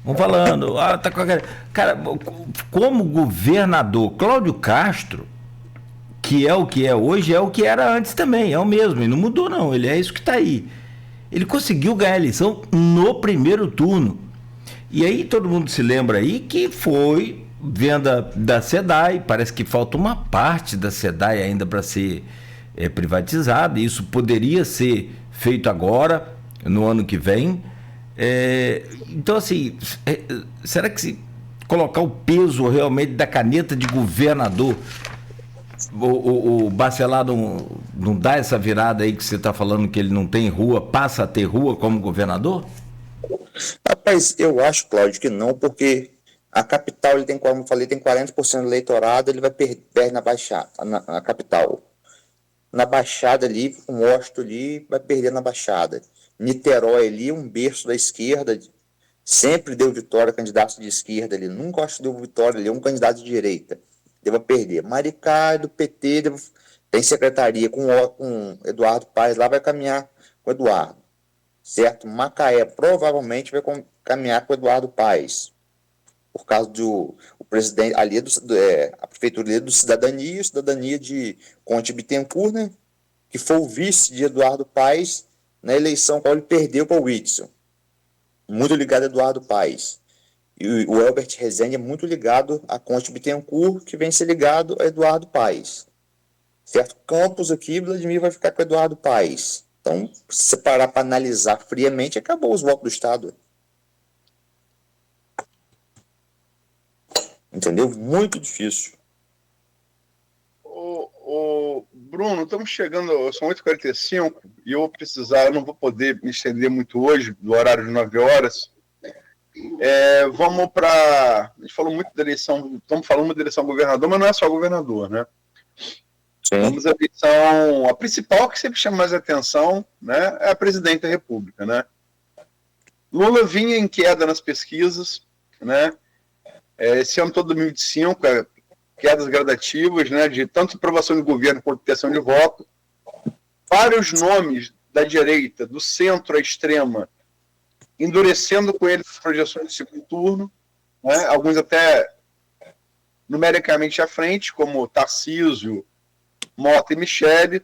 Vão falando, tá com a... Cara, como governador, Cláudio Castro, que é o que é hoje, é o que era antes também, é o mesmo, e não mudou não, ele é isso que tá aí. Ele conseguiu ganhar a eleição no primeiro turno. E aí todo mundo se lembra aí que foi venda da SEDAI, parece que falta uma parte da SEDAI ainda para ser privatizada, isso poderia ser feito agora, no ano que vem. Então, assim, será que se colocar o peso realmente da caneta de governador, o Bacelar não dá essa virada aí que você está falando que ele não tem rua, passa a ter rua como governador? Rapaz, eu acho, Cláudio, que não, porque a capital, ele tem, como eu falei, tem 40% do eleitorado, ele vai perder na Baixada, na capital. Na Baixada ali, o Washington ali vai perder na Baixada. Niterói ali, um berço da esquerda, sempre deu vitória a candidato de esquerda ali, nunca acho que deu vitória ali, um candidato de direita. Deva perder. Maricá, do PT, tem secretaria com Eduardo Paes, lá vai caminhar com Eduardo. Certo? Macaé provavelmente vai caminhar com Eduardo Paes. Por causa do presidente ali, a prefeitura ali do Cidadania de Conte Bittencourt, né? Que foi o vice de Eduardo Paes na eleição qual ele perdeu para o Whitson. Muito ligado a Eduardo Paes. E o Elbert Rezende é muito ligado a Conte Bittencourt, que vem ser ligado a Eduardo Paes. Certo? Campos aqui, Vladimir vai ficar com Eduardo Paes. Então, se você parar para analisar friamente, acabou os votos do Estado. Entendeu? Muito difícil. Bruno, estamos chegando, são 8h45 e eu não vou poder me estender muito hoje, do horário de 9 horas. Vamos para... A gente falou muito da eleição, estamos falando muito da eleição governador, mas não é só governador, né? Sim. Vamos à eleição, a principal que sempre chama mais atenção, né, é a presidente da República, né? Lula vinha em queda nas pesquisas, né? Esse ano todo 2025, quedas gradativas, né, de tanto aprovação de governo quanto intenção de voto. Vários nomes da direita, do centro à extrema, endurecendo com ele as projeções de segundo turno, né, alguns até numericamente à frente, como Tarcísio, Mota e Michele.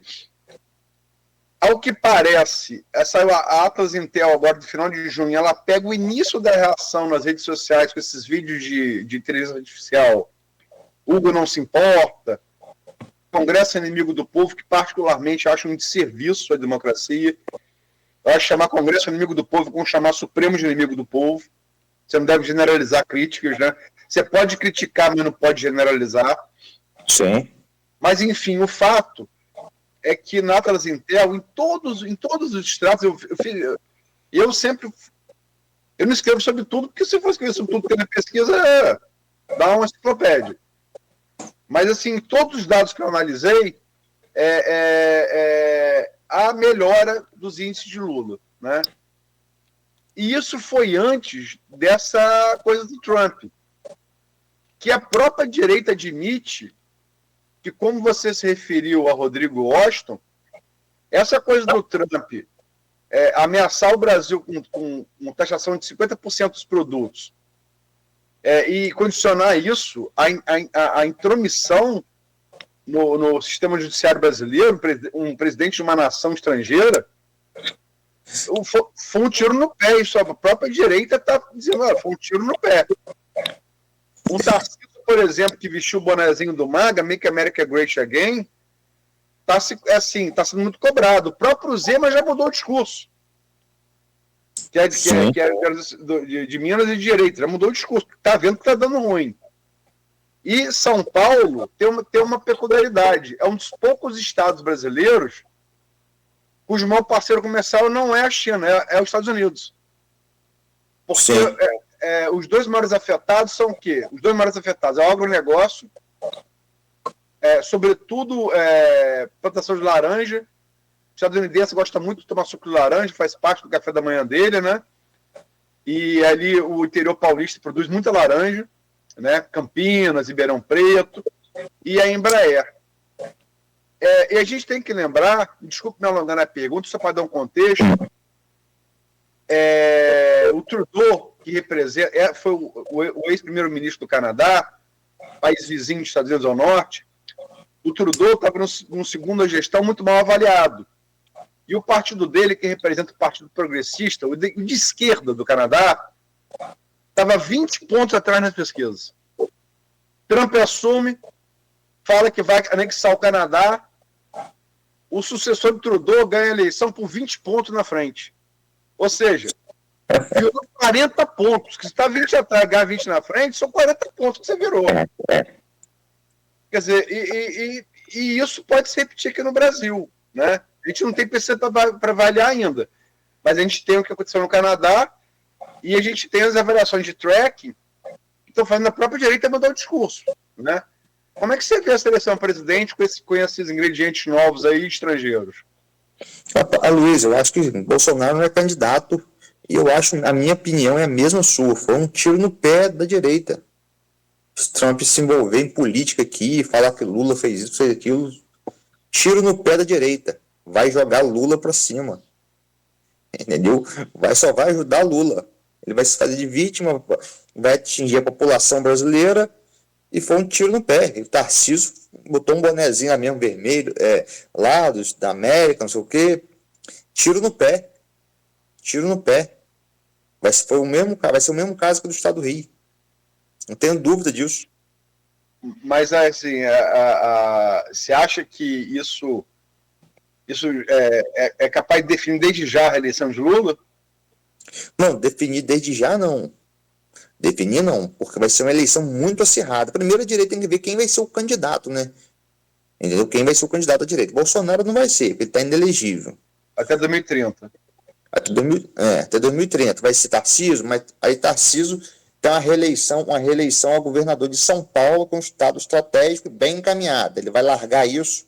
Ao que parece, essa Atlas Intel agora do final de junho, ela pega o início da reação nas redes sociais com esses vídeos de inteligência artificial. Hugo não se importa. Congresso inimigo do povo, que particularmente acho um desserviço à democracia. Eu acho chamar Congresso inimigo do povo como chamar Supremo de inimigo do povo. Você não deve generalizar críticas, né? Você pode criticar, mas não pode generalizar. Sim. Mas, enfim, o fato é que na Atlas Intel, em todos os estratos, eu sempre... Eu não escrevo sobre tudo, porque se eu for escrever sobre tudo que tem na pesquisa, dá uma enciclopédia. Mas, assim, todos os dados que eu analisei, a melhora dos índices de Lula, né? E isso foi antes dessa coisa do Trump, que a própria direita admite que, como você se referiu a Rodrigo Washington, essa coisa do Trump ameaçar o Brasil com uma taxação de 50% dos produtos e condicionar isso à intromissão no sistema judiciário brasileiro, um presidente de uma nação estrangeira, foi um tiro no pé. Isso a própria direita está dizendo, foi um tiro no pé. Um Tarcísio, por exemplo, que vestiu o bonezinho do MAGA, Make America Great Again, está sendo muito cobrado. O próprio Zema já mudou o discurso. Que é de Minas e de direita, já mudou o discurso. Está vendo que está dando ruim. E São Paulo tem uma peculiaridade. É um dos poucos estados brasileiros cujo maior parceiro comercial não é a China, é os Estados Unidos. Porque os dois maiores afetados são o quê? Os dois maiores afetados é o agronegócio, sobretudo plantação de laranja. O estadunidense gosta muito de tomar suco de laranja, faz parte do café da manhã dele, né? E ali o interior paulista produz muita laranja, né? Campinas, Ribeirão Preto e a Embraer. E a gente tem que lembrar, desculpe me alongar na pergunta, só para dar um contexto, o Trudeau, que representa, foi o ex-primeiro-ministro do Canadá, país vizinho dos Estados Unidos ao norte. O Trudeau estava numa segunda gestão muito mal avaliado. E o partido dele, que representa o Partido Progressista, o de esquerda do Canadá, estava 20 pontos atrás nas pesquisas. Trump assume, fala que vai anexar o Canadá, o sucessor do Trudeau ganha a eleição por 20 pontos na frente. Ou seja, virou 40 pontos. Que se está 20 atrás, ganhar 20 na frente, são 40 pontos que você virou. Quer dizer, e isso pode se repetir aqui no Brasil, né? A gente não tem pesquisa para avaliar ainda, mas a gente tem o que aconteceu no Canadá e a gente tem as avaliações de tracking que estão fazendo a própria direita mudar o discurso, né? Como é que você vê a seleção presidente com esses ingredientes novos aí, estrangeiros? Luiz, eu acho que Bolsonaro não é candidato e eu acho, a minha opinião é a mesma sua, foi um tiro no pé da direita. Se Trump se envolver em política aqui, falar que Lula fez isso, fez aquilo, tiro no pé da direita, vai jogar Lula para cima, entendeu? Só vai ajudar Lula, ele vai se fazer de vítima, vai atingir a população brasileira. E foi um tiro no pé. O Tarcísio botou um bonezinho lá mesmo, vermelho, lá da América, não sei o quê. Tiro no pé. Tiro no pé. Vai ser o mesmo caso que o do Estado do Rio. Não tenho dúvida disso. Mas, assim, você acha que isso é capaz de definir desde já a reeleição de Lula? Não, definir desde já não. Definir não, porque vai ser uma eleição muito acirrada. Primeiro a direita tem que ver quem vai ser o candidato, né? Entendeu? Quem vai ser o candidato à direita. Bolsonaro não vai ser, porque ele está inelegível. Até 2030. Até 2030. Vai ser Tarcísio, mas aí Tarcísio tem uma reeleição a governador de São Paulo com um estado estratégico bem encaminhado. Ele vai largar isso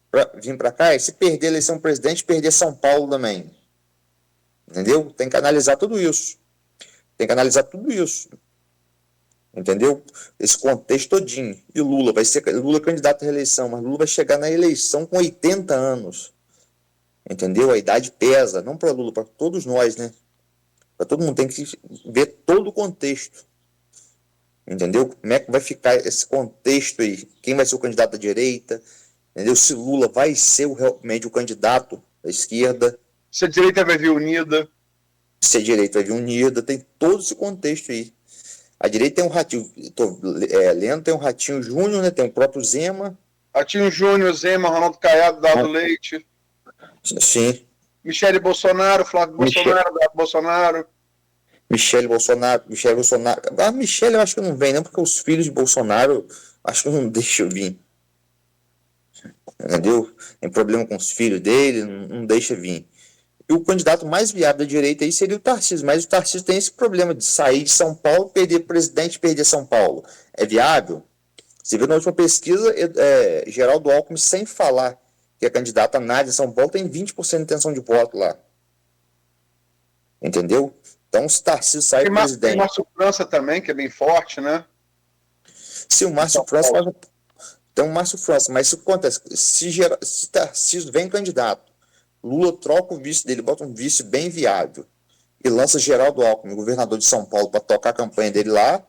para vir para cá, e se perder a eleição presidente, perder São Paulo também. Entendeu? Tem que analisar tudo isso. Entendeu? Esse contexto todinho. E Lula vai ser candidato à reeleição, mas Lula vai chegar na eleição com 80 anos. Entendeu? A idade pesa, não para Lula, para todos nós, né? Para todo mundo tem que ver todo o contexto. Entendeu? Como é que vai ficar esse contexto aí? Quem vai ser o candidato da direita? Entendeu? Se Lula vai ser realmente o candidato da esquerda. Se a direita vai vir unida. Se a direita vai vir unida, tem todo esse contexto aí. A direita tem um ratinho, lendo, tem um Ratinho Júnior, né? Tem o próprio Zema. Ratinho Júnior, Zema, Ronaldo Caiado, Dado Leite. Sim. Michele Bolsonaro, Flávio Bolsonaro, Dado Bolsonaro. Michele Bolsonaro. A Michele eu acho que não vem, não, porque os filhos de Bolsonaro acho que não deixam vir. Entendeu? Tem problema com os filhos dele, não deixa vir. E o candidato mais viável da direita aí seria o Tarcísio, mas o Tarcísio tem esse problema de sair de São Paulo, perder presidente, perder São Paulo. É viável? Você viu na última pesquisa, Geraldo Alckmin, sem falar que é candidato a nada em São Paulo, tem 20% de intenção de voto lá. Entendeu? Então, se Tarcísio sair do presidente... Tem Márcio França também, que é bem forte, né? Se o Márcio França... Tem o Márcio França, mas isso acontece. Se Tarcísio vem candidato, Lula troca o vice dele, bota um vice bem viável e lança Geraldo Alckmin, governador de São Paulo, para tocar a campanha dele lá,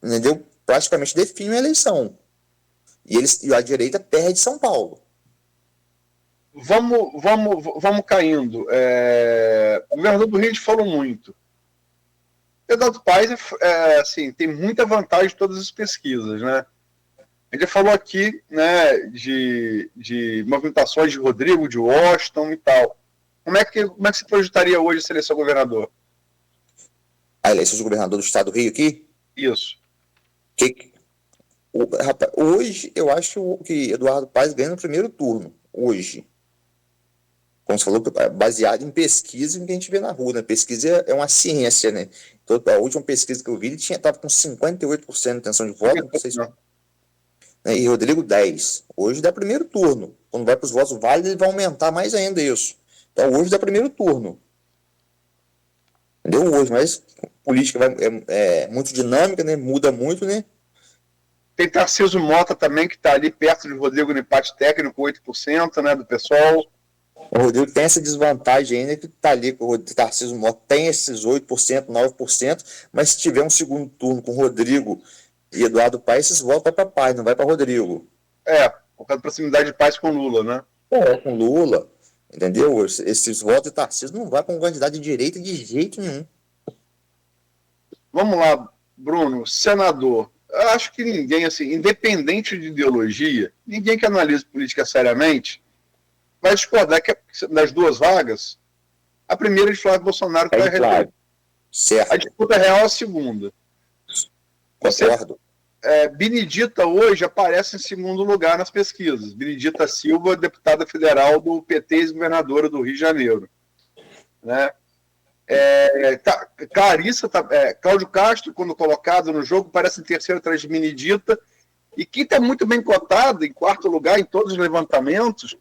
entendeu? Praticamente define a eleição. E a direita perde São Paulo. Vamos caindo. O governador do Rio a gente falou muito. Eduardo Paes assim, tem muita vantagem em todas as pesquisas, né? A gente já falou aqui, né, de movimentações de Rodrigo, de Washington e tal. Como é que se projetaria hoje a seleção governador? A eleição de governador do estado do Rio aqui? Isso. Rapaz, hoje eu acho que Eduardo Paes ganha no primeiro turno. Hoje. Como você falou, baseado em pesquisa que a gente vê na rua, né? Pesquisa é uma ciência, né? Então, a última pesquisa que eu vi, ele estava com 58% de intenção de voto, não sei se... E Rodrigo 10%. Hoje dá primeiro turno. Quando vai para os votos válidos, ele vai aumentar mais ainda isso. Então hoje dá primeiro turno. Entendeu? Hoje, mas política é muito dinâmica, né? Muda muito, né? Tem Tarcísio Mota também, que está ali perto de Rodrigo no empate técnico, 8%, né, do pessoal. O Rodrigo tem essa desvantagem ainda, que está ali com o Tarcísio Mota, tem esses 8%, 9%, mas se tiver um segundo turno com Rodrigo e Eduardo Paes, esses votos vai para Paes, não vai para Rodrigo. Por causa da proximidade de Paes com Lula, né? Com Lula, entendeu? Esses votos de Tarcísio não vai com um candidato de direita de jeito nenhum. Vamos lá, Bruno, senador. Eu acho que ninguém, assim, independente de ideologia, ninguém que analisa política seriamente vai discordar que nas duas vagas, a primeira é de Flávio Bolsonaro, que vai reeleger. Certo. A disputa real é a segunda. Concordo. Benedita hoje aparece em segundo lugar nas pesquisas. Benedita Silva, deputada federal do PT e governadora do Rio de Janeiro. Né? Clarissa, Cláudio Castro, quando colocado no jogo, parece em terceiro atrás de Benedita. E quem está muito bem cotado, em quarto lugar em todos os levantamentos,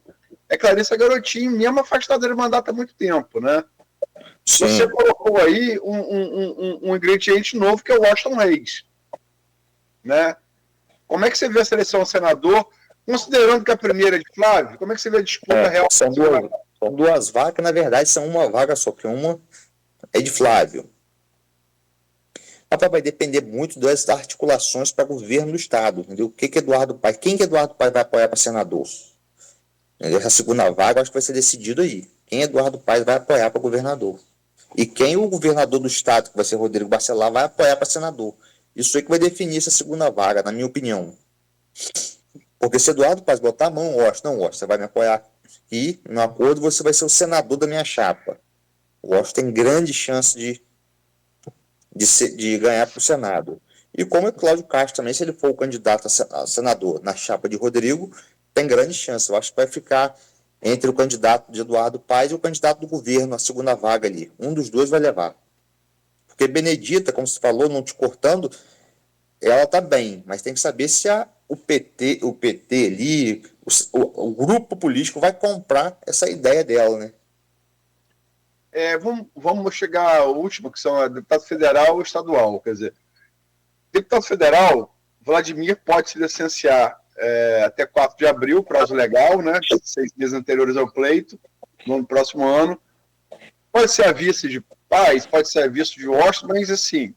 é Clarissa Garotinho, mesmo afastada de mandato há muito tempo. Né? Você colocou aí um ingrediente novo, que é o Washington Reis. Né? Como é que você vê a seleção a senador, considerando que a primeira é de Flávio? Como é que você vê a disputa real? São duas vagas, na verdade são uma vaga só, que uma é de Flávio. Vai depender muito das articulações para governo do estado, entendeu? Quem que Eduardo Paes vai apoiar para senador? Entendeu? Essa segunda vaga acho que vai ser decidido aí. Quem Eduardo Paes vai apoiar para governador? E quem o governador do estado, que vai ser Rodrigo Bacelar, vai apoiar para senador? Isso aí que vai definir essa segunda vaga, na minha opinião. Porque se Eduardo Paes botar a mão, você vai me apoiar aqui, no acordo, você vai ser o senador da minha chapa. O Washington tem grande chance de ganhar para o Senado. E como é Cláudio Castro também, se ele for o candidato a senador na chapa de Rodrigo, tem grande chance. Eu acho que vai ficar entre o candidato de Eduardo Paes e o candidato do governo, a segunda vaga ali. Um dos dois vai levar. Porque Benedita, como você falou, não te cortando, ela está bem, mas tem que saber se o PT ali, o grupo político vai comprar essa ideia dela, né? Vamos chegar ao último, que são a deputado federal e estadual. Quer dizer, deputado federal, Vladimir pode se licenciar até 4 de abril, prazo legal, né? 6 meses anteriores ao pleito, no próximo ano. Pode ser a vice de Paes, pode ser a vice de Washington, mas assim,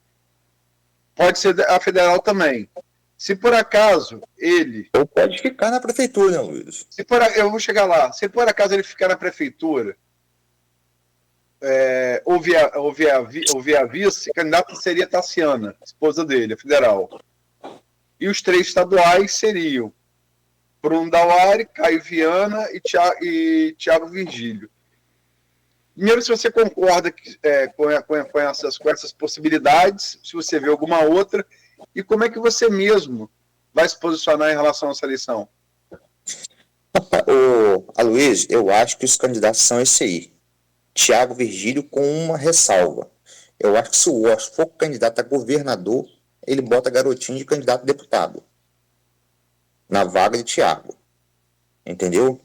pode ser a federal também. Se por acaso ele... Ou pode ficar na prefeitura, né, Luiz? Eu vou chegar lá. Se por acaso ele ficar na prefeitura, houver a vice, candidata seria Tassiana, esposa dele, a federal. E os 3 estaduais seriam Bruno Dauari, Caio Viana e Thiago Virgílio. Primeiro, se você concorda com essas possibilidades, se você vê alguma outra, e como é que você mesmo vai se posicionar em relação à essa eleição? Aloysio, eu acho que os candidatos são esse aí. Thiago Virgílio com uma ressalva. Eu acho que se o Washington for candidato a governador, ele bota garotinho de candidato a deputado na vaga de Thiago. Entendeu?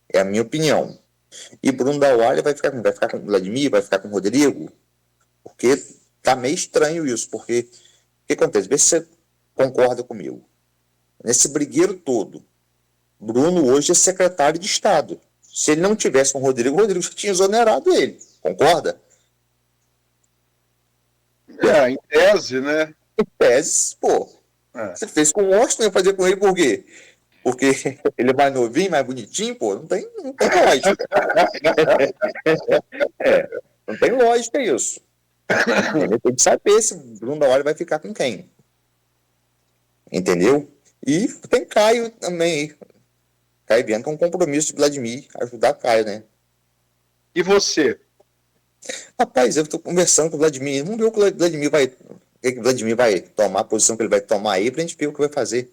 É a minha opinião. E Bruno Daualha vai ficar com o Vladimir, vai ficar com o Rodrigo, porque tá meio estranho isso, porque o que acontece? Vê se você concorda comigo. Nesse brigueiro todo, Bruno hoje é secretário de Estado. Se ele não tivesse com o Rodrigo já tinha exonerado ele. Concorda? Em tese, né? Em tese, pô. Você fez com o Washington, ia fazer com ele por quê? Porque ele é mais novinho, mais bonitinho, pô. Não tem lógica. Não tem lógica isso. Ele tem que saber se o Bruno Daualha vai ficar com quem. Entendeu? E tem Caio também. Caio Bianchi é um compromisso de Vladimir ajudar Caio, né? E você? Rapaz, eu estou conversando com o Vladimir. Vamos ver o que o Vladimir vai tomar, a posição que ele vai tomar aí, pra gente ver o que vai fazer.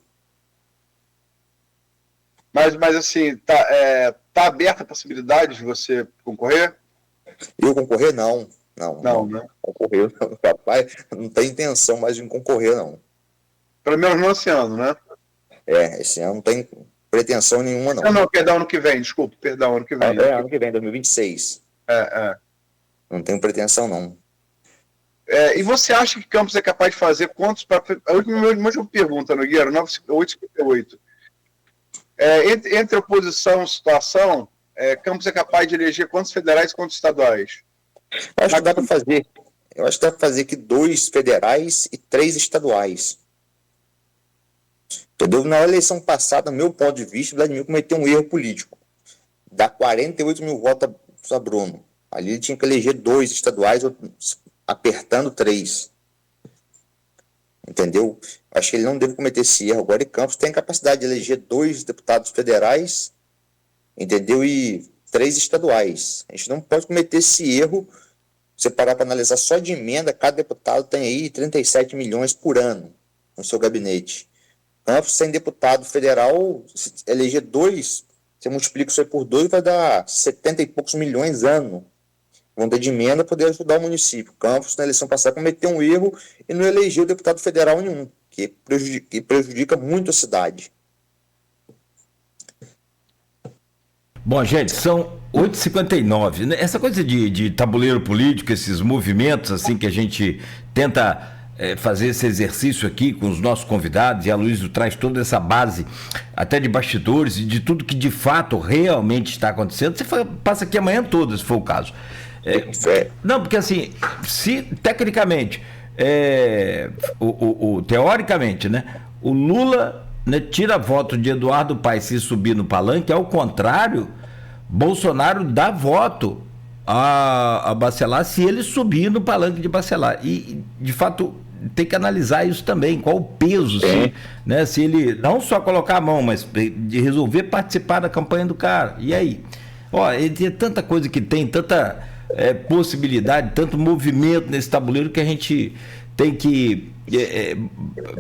Mas assim, tá aberta a possibilidade de você concorrer? Eu concorrer, não. Não, né? Concorrer, rapaz, não tem intenção mais de concorrer, não. Pelo menos não esse ano, né? Esse ano não tem pretensão nenhuma, não. Não, perdão, ano que vem, desculpa, perdão, ano que vem. Ano que vem, 2026. Não tenho pretensão, não. E você acha que Campos é capaz de fazer quantos... A última pergunta, Nogueira, 858. Entre oposição e situação, Campos é capaz de eleger quantos federais e quantos estaduais? Eu acho que dá para fazer que 2 federais e 3 estaduais. Entendeu? Na eleição passada, no meu ponto de vista, o Vladimir cometeu um erro político. Dá 48 mil votos a Bruno. Ali ele tinha que eleger 2 estaduais, apertando 3. Entendeu? Acho que ele não deve cometer esse erro agora. E Campos tem capacidade de eleger 2 deputados federais, entendeu? E 3 estaduais. A gente não pode cometer esse erro. Você parar para analisar só de emenda, cada deputado tem aí 37 milhões por ano no seu gabinete. Campos, sem deputado federal, se eleger 2, você multiplica isso aí por 2, vai dar 70 e poucos milhões ano. Vão ter de emenda para poder ajudar o município. Campos, na eleição passada, cometeu um erro e não elegeu deputado federal nenhum, que prejudica muito a cidade. Bom, gente, são 8h59. Essa coisa de tabuleiro político, esses movimentos assim que a gente tenta fazer esse exercício aqui com os nossos convidados, e a Luísa traz toda essa base até de bastidores e de tudo que de fato realmente está acontecendo. Você passa aqui amanhã toda, se for o caso. Não, porque assim, se tecnicamente, teoricamente, né, o Lula, né, tira voto de Eduardo Paes se subir no palanque, ao contrário, Bolsonaro dá voto a Bacelar se ele subir no palanque de Bacelar. E de fato tem que analisar isso também, qual o peso, né, se ele não só colocar a mão, mas de resolver participar da campanha do cara. E aí? Ele tem tanta coisa que tem, tanta possibilidade, tanto movimento nesse tabuleiro que a gente tem que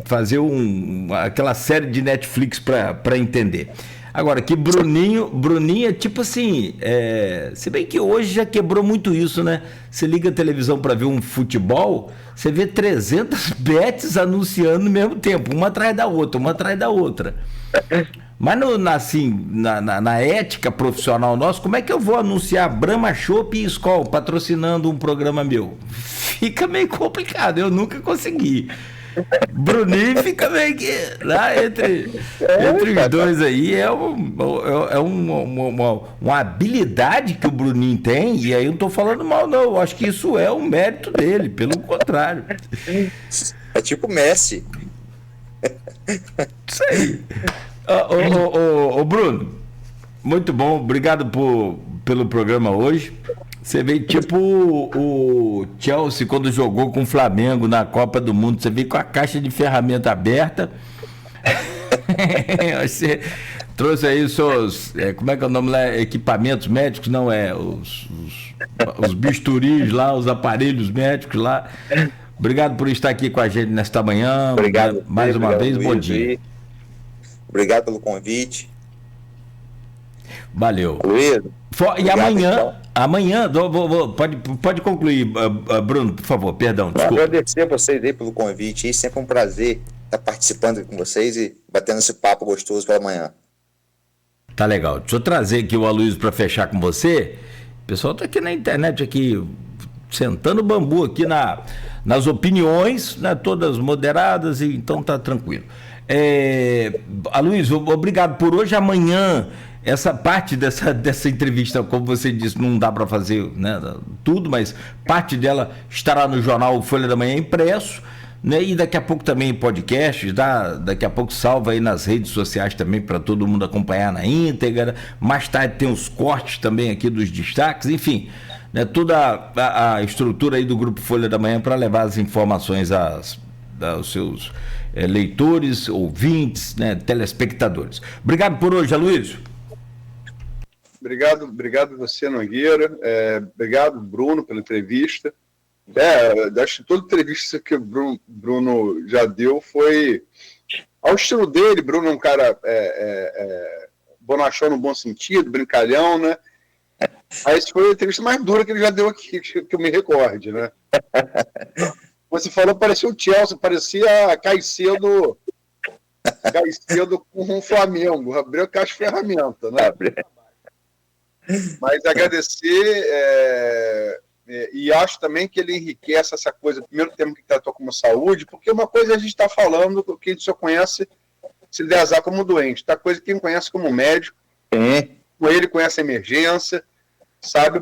fazer aquela série de Netflix para entender. Agora, que Bruninho é tipo assim, se bem que hoje já quebrou muito isso, né? Você liga a televisão para ver um futebol, você vê 300 bets anunciando no mesmo tempo, uma atrás da outra. Mas na ética profissional nossa, como é que eu vou anunciar Brahma, Chopp e Skol patrocinando um programa meu? Fica meio complicado, eu nunca consegui. Bruninho fica meio que lá entre os dois aí, uma habilidade que o Bruninho tem, e aí eu não tô falando mal não, eu acho que isso é um mérito dele, pelo contrário. É tipo Messi. Isso aí. Ô Bruno, muito bom, obrigado pelo programa hoje. Você veio tipo o Chelsea quando jogou com o Flamengo na Copa do Mundo, você veio com a caixa de ferramenta aberta. Você trouxe aí os seus, como é que é o nome lá? Equipamentos médicos, não é? os bisturis lá, os aparelhos médicos lá. Obrigado por estar aqui com a gente nesta manhã. Obrigado. Mais uma vez, Luiz, bom dia. Obrigado pelo convite. Valeu. Luiz. E amanhã, pode concluir, Bruno, por favor, perdão, desculpa. Agradecer a vocês aí pelo convite, aí, sempre um prazer estar participando com vocês e batendo esse papo gostoso pela manhã. Tá legal. Deixa eu trazer aqui o Aloysio para fechar com você. O pessoal tá aqui na internet, aqui, sentando bambu aqui nas opiniões, né, todas moderadas, e então tá tranquilo. Aloysio, obrigado por hoje. Amanhã, essa parte dessa entrevista, como você disse, não dá para fazer, né, tudo, mas parte dela estará no jornal Folha da Manhã impresso, né, e daqui a pouco também podcast, daqui a pouco salva aí nas redes sociais também para todo mundo acompanhar na íntegra. Mais tarde tem os cortes também aqui dos destaques, enfim, né, toda a estrutura aí do Grupo Folha da Manhã para levar as informações aos seus leitores, ouvintes, né, telespectadores. Obrigado por hoje, Aloysio. Obrigado você, Nogueira. Obrigado, Bruno, pela entrevista. Acho que toda entrevista que o Bruno já deu foi ao estilo dele. Bruno é um cara bonachão no bom sentido, brincalhão, né? Essa foi a entrevista mais dura que ele já deu aqui, que eu me recorde, né? Você falou, parecia o Chelsea, parecia Caicedo com o Flamengo, abriu caixa de ferramenta, né? Mas agradecer, e acho também que ele enriquece essa coisa, primeiro tema que tratou como saúde, porque uma coisa a gente está falando, que a gente só conhece se der azar como doente, tá? Coisa que quem conhece como médico, ele conhece a emergência, sabe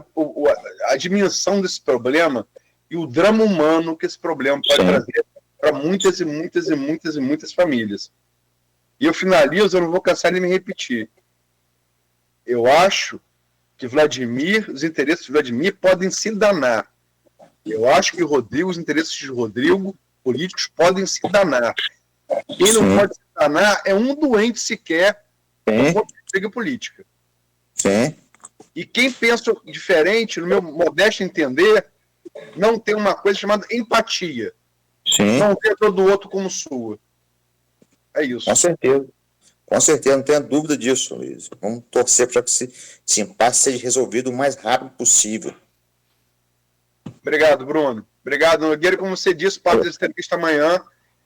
a dimensão desse problema e o drama humano que esse problema pode trazer para muitas e muitas e muitas e muitas famílias. E eu finalizo, eu não vou cansar de me repetir. Eu acho que os interesses de Vladimir podem se danar. Eu acho que os interesses de Rodrigo, políticos, podem se danar. Quem não pode se danar é um doente sequer com briga política. Sim. E quem pensa diferente, no meu modesto entender, não tem uma coisa chamada empatia. Sim. Não ver todo o outro como sua. É isso. Com certeza, não tenha dúvida disso, Luiz. Vamos torcer para que esse impasse seja resolvido o mais rápido possível. Obrigado, Bruno. Obrigado, Nogueira. Como você disse, parte dessa entrevista amanhã,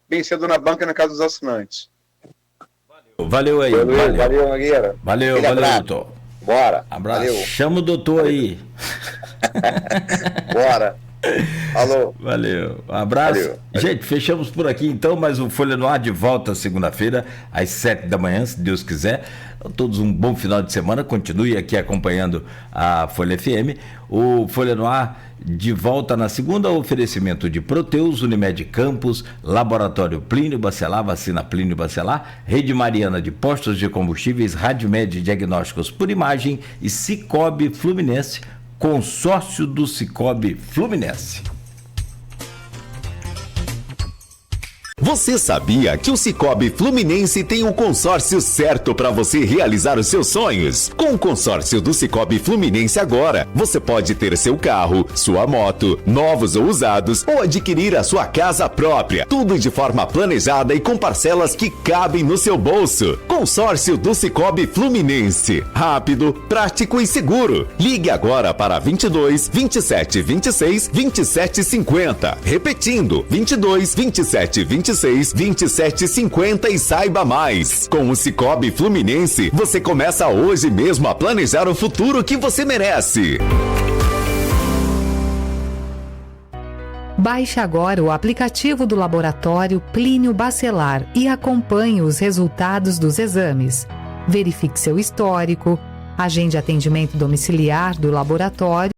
bem cedo na banca, na casa dos assinantes. Valeu aí. Valeu, Nogueira. Valeu, doutor. Bora. Abraço. Valeu. Chama o doutor aí. Bora. Alô. Valeu. Um abraço. Valeu. Gente, fechamos por aqui então, mas o Folha no Ar de volta segunda-feira, às 7 da manhã, se Deus quiser. A todos um bom final de semana. Continue aqui acompanhando a Folha FM. O Folha no Ar de volta na segunda, oferecimento de Proteus, Unimed Campos, Laboratório Plínio Bacelar, Vacina Plínio Bacelar, Rede Mariana de Postos de Combustíveis, Radmed Diagnósticos por Imagem e Cicobi Fluminense, consórcio do Cicobi Fluminense. Você sabia que o Cicobi Fluminense tem um consórcio certo para você realizar os seus sonhos? Com o consórcio do Cicobi Fluminense agora, você pode ter seu carro, sua moto, novos ou usados, ou adquirir a sua casa própria. Tudo de forma planejada e com parcelas que cabem no seu bolso. Consórcio do Cicobi Fluminense. Rápido, prático e seguro. Ligue agora para 22 27 26 27 50. Repetindo, 22 27 26 2750 e saiba mais. Com o Cicobi Fluminense, você começa hoje mesmo a planejar o futuro que você merece. Baixe agora o aplicativo do Laboratório Plínio Bacelar e acompanhe os resultados dos exames. Verifique seu histórico, agende atendimento domiciliar do laboratório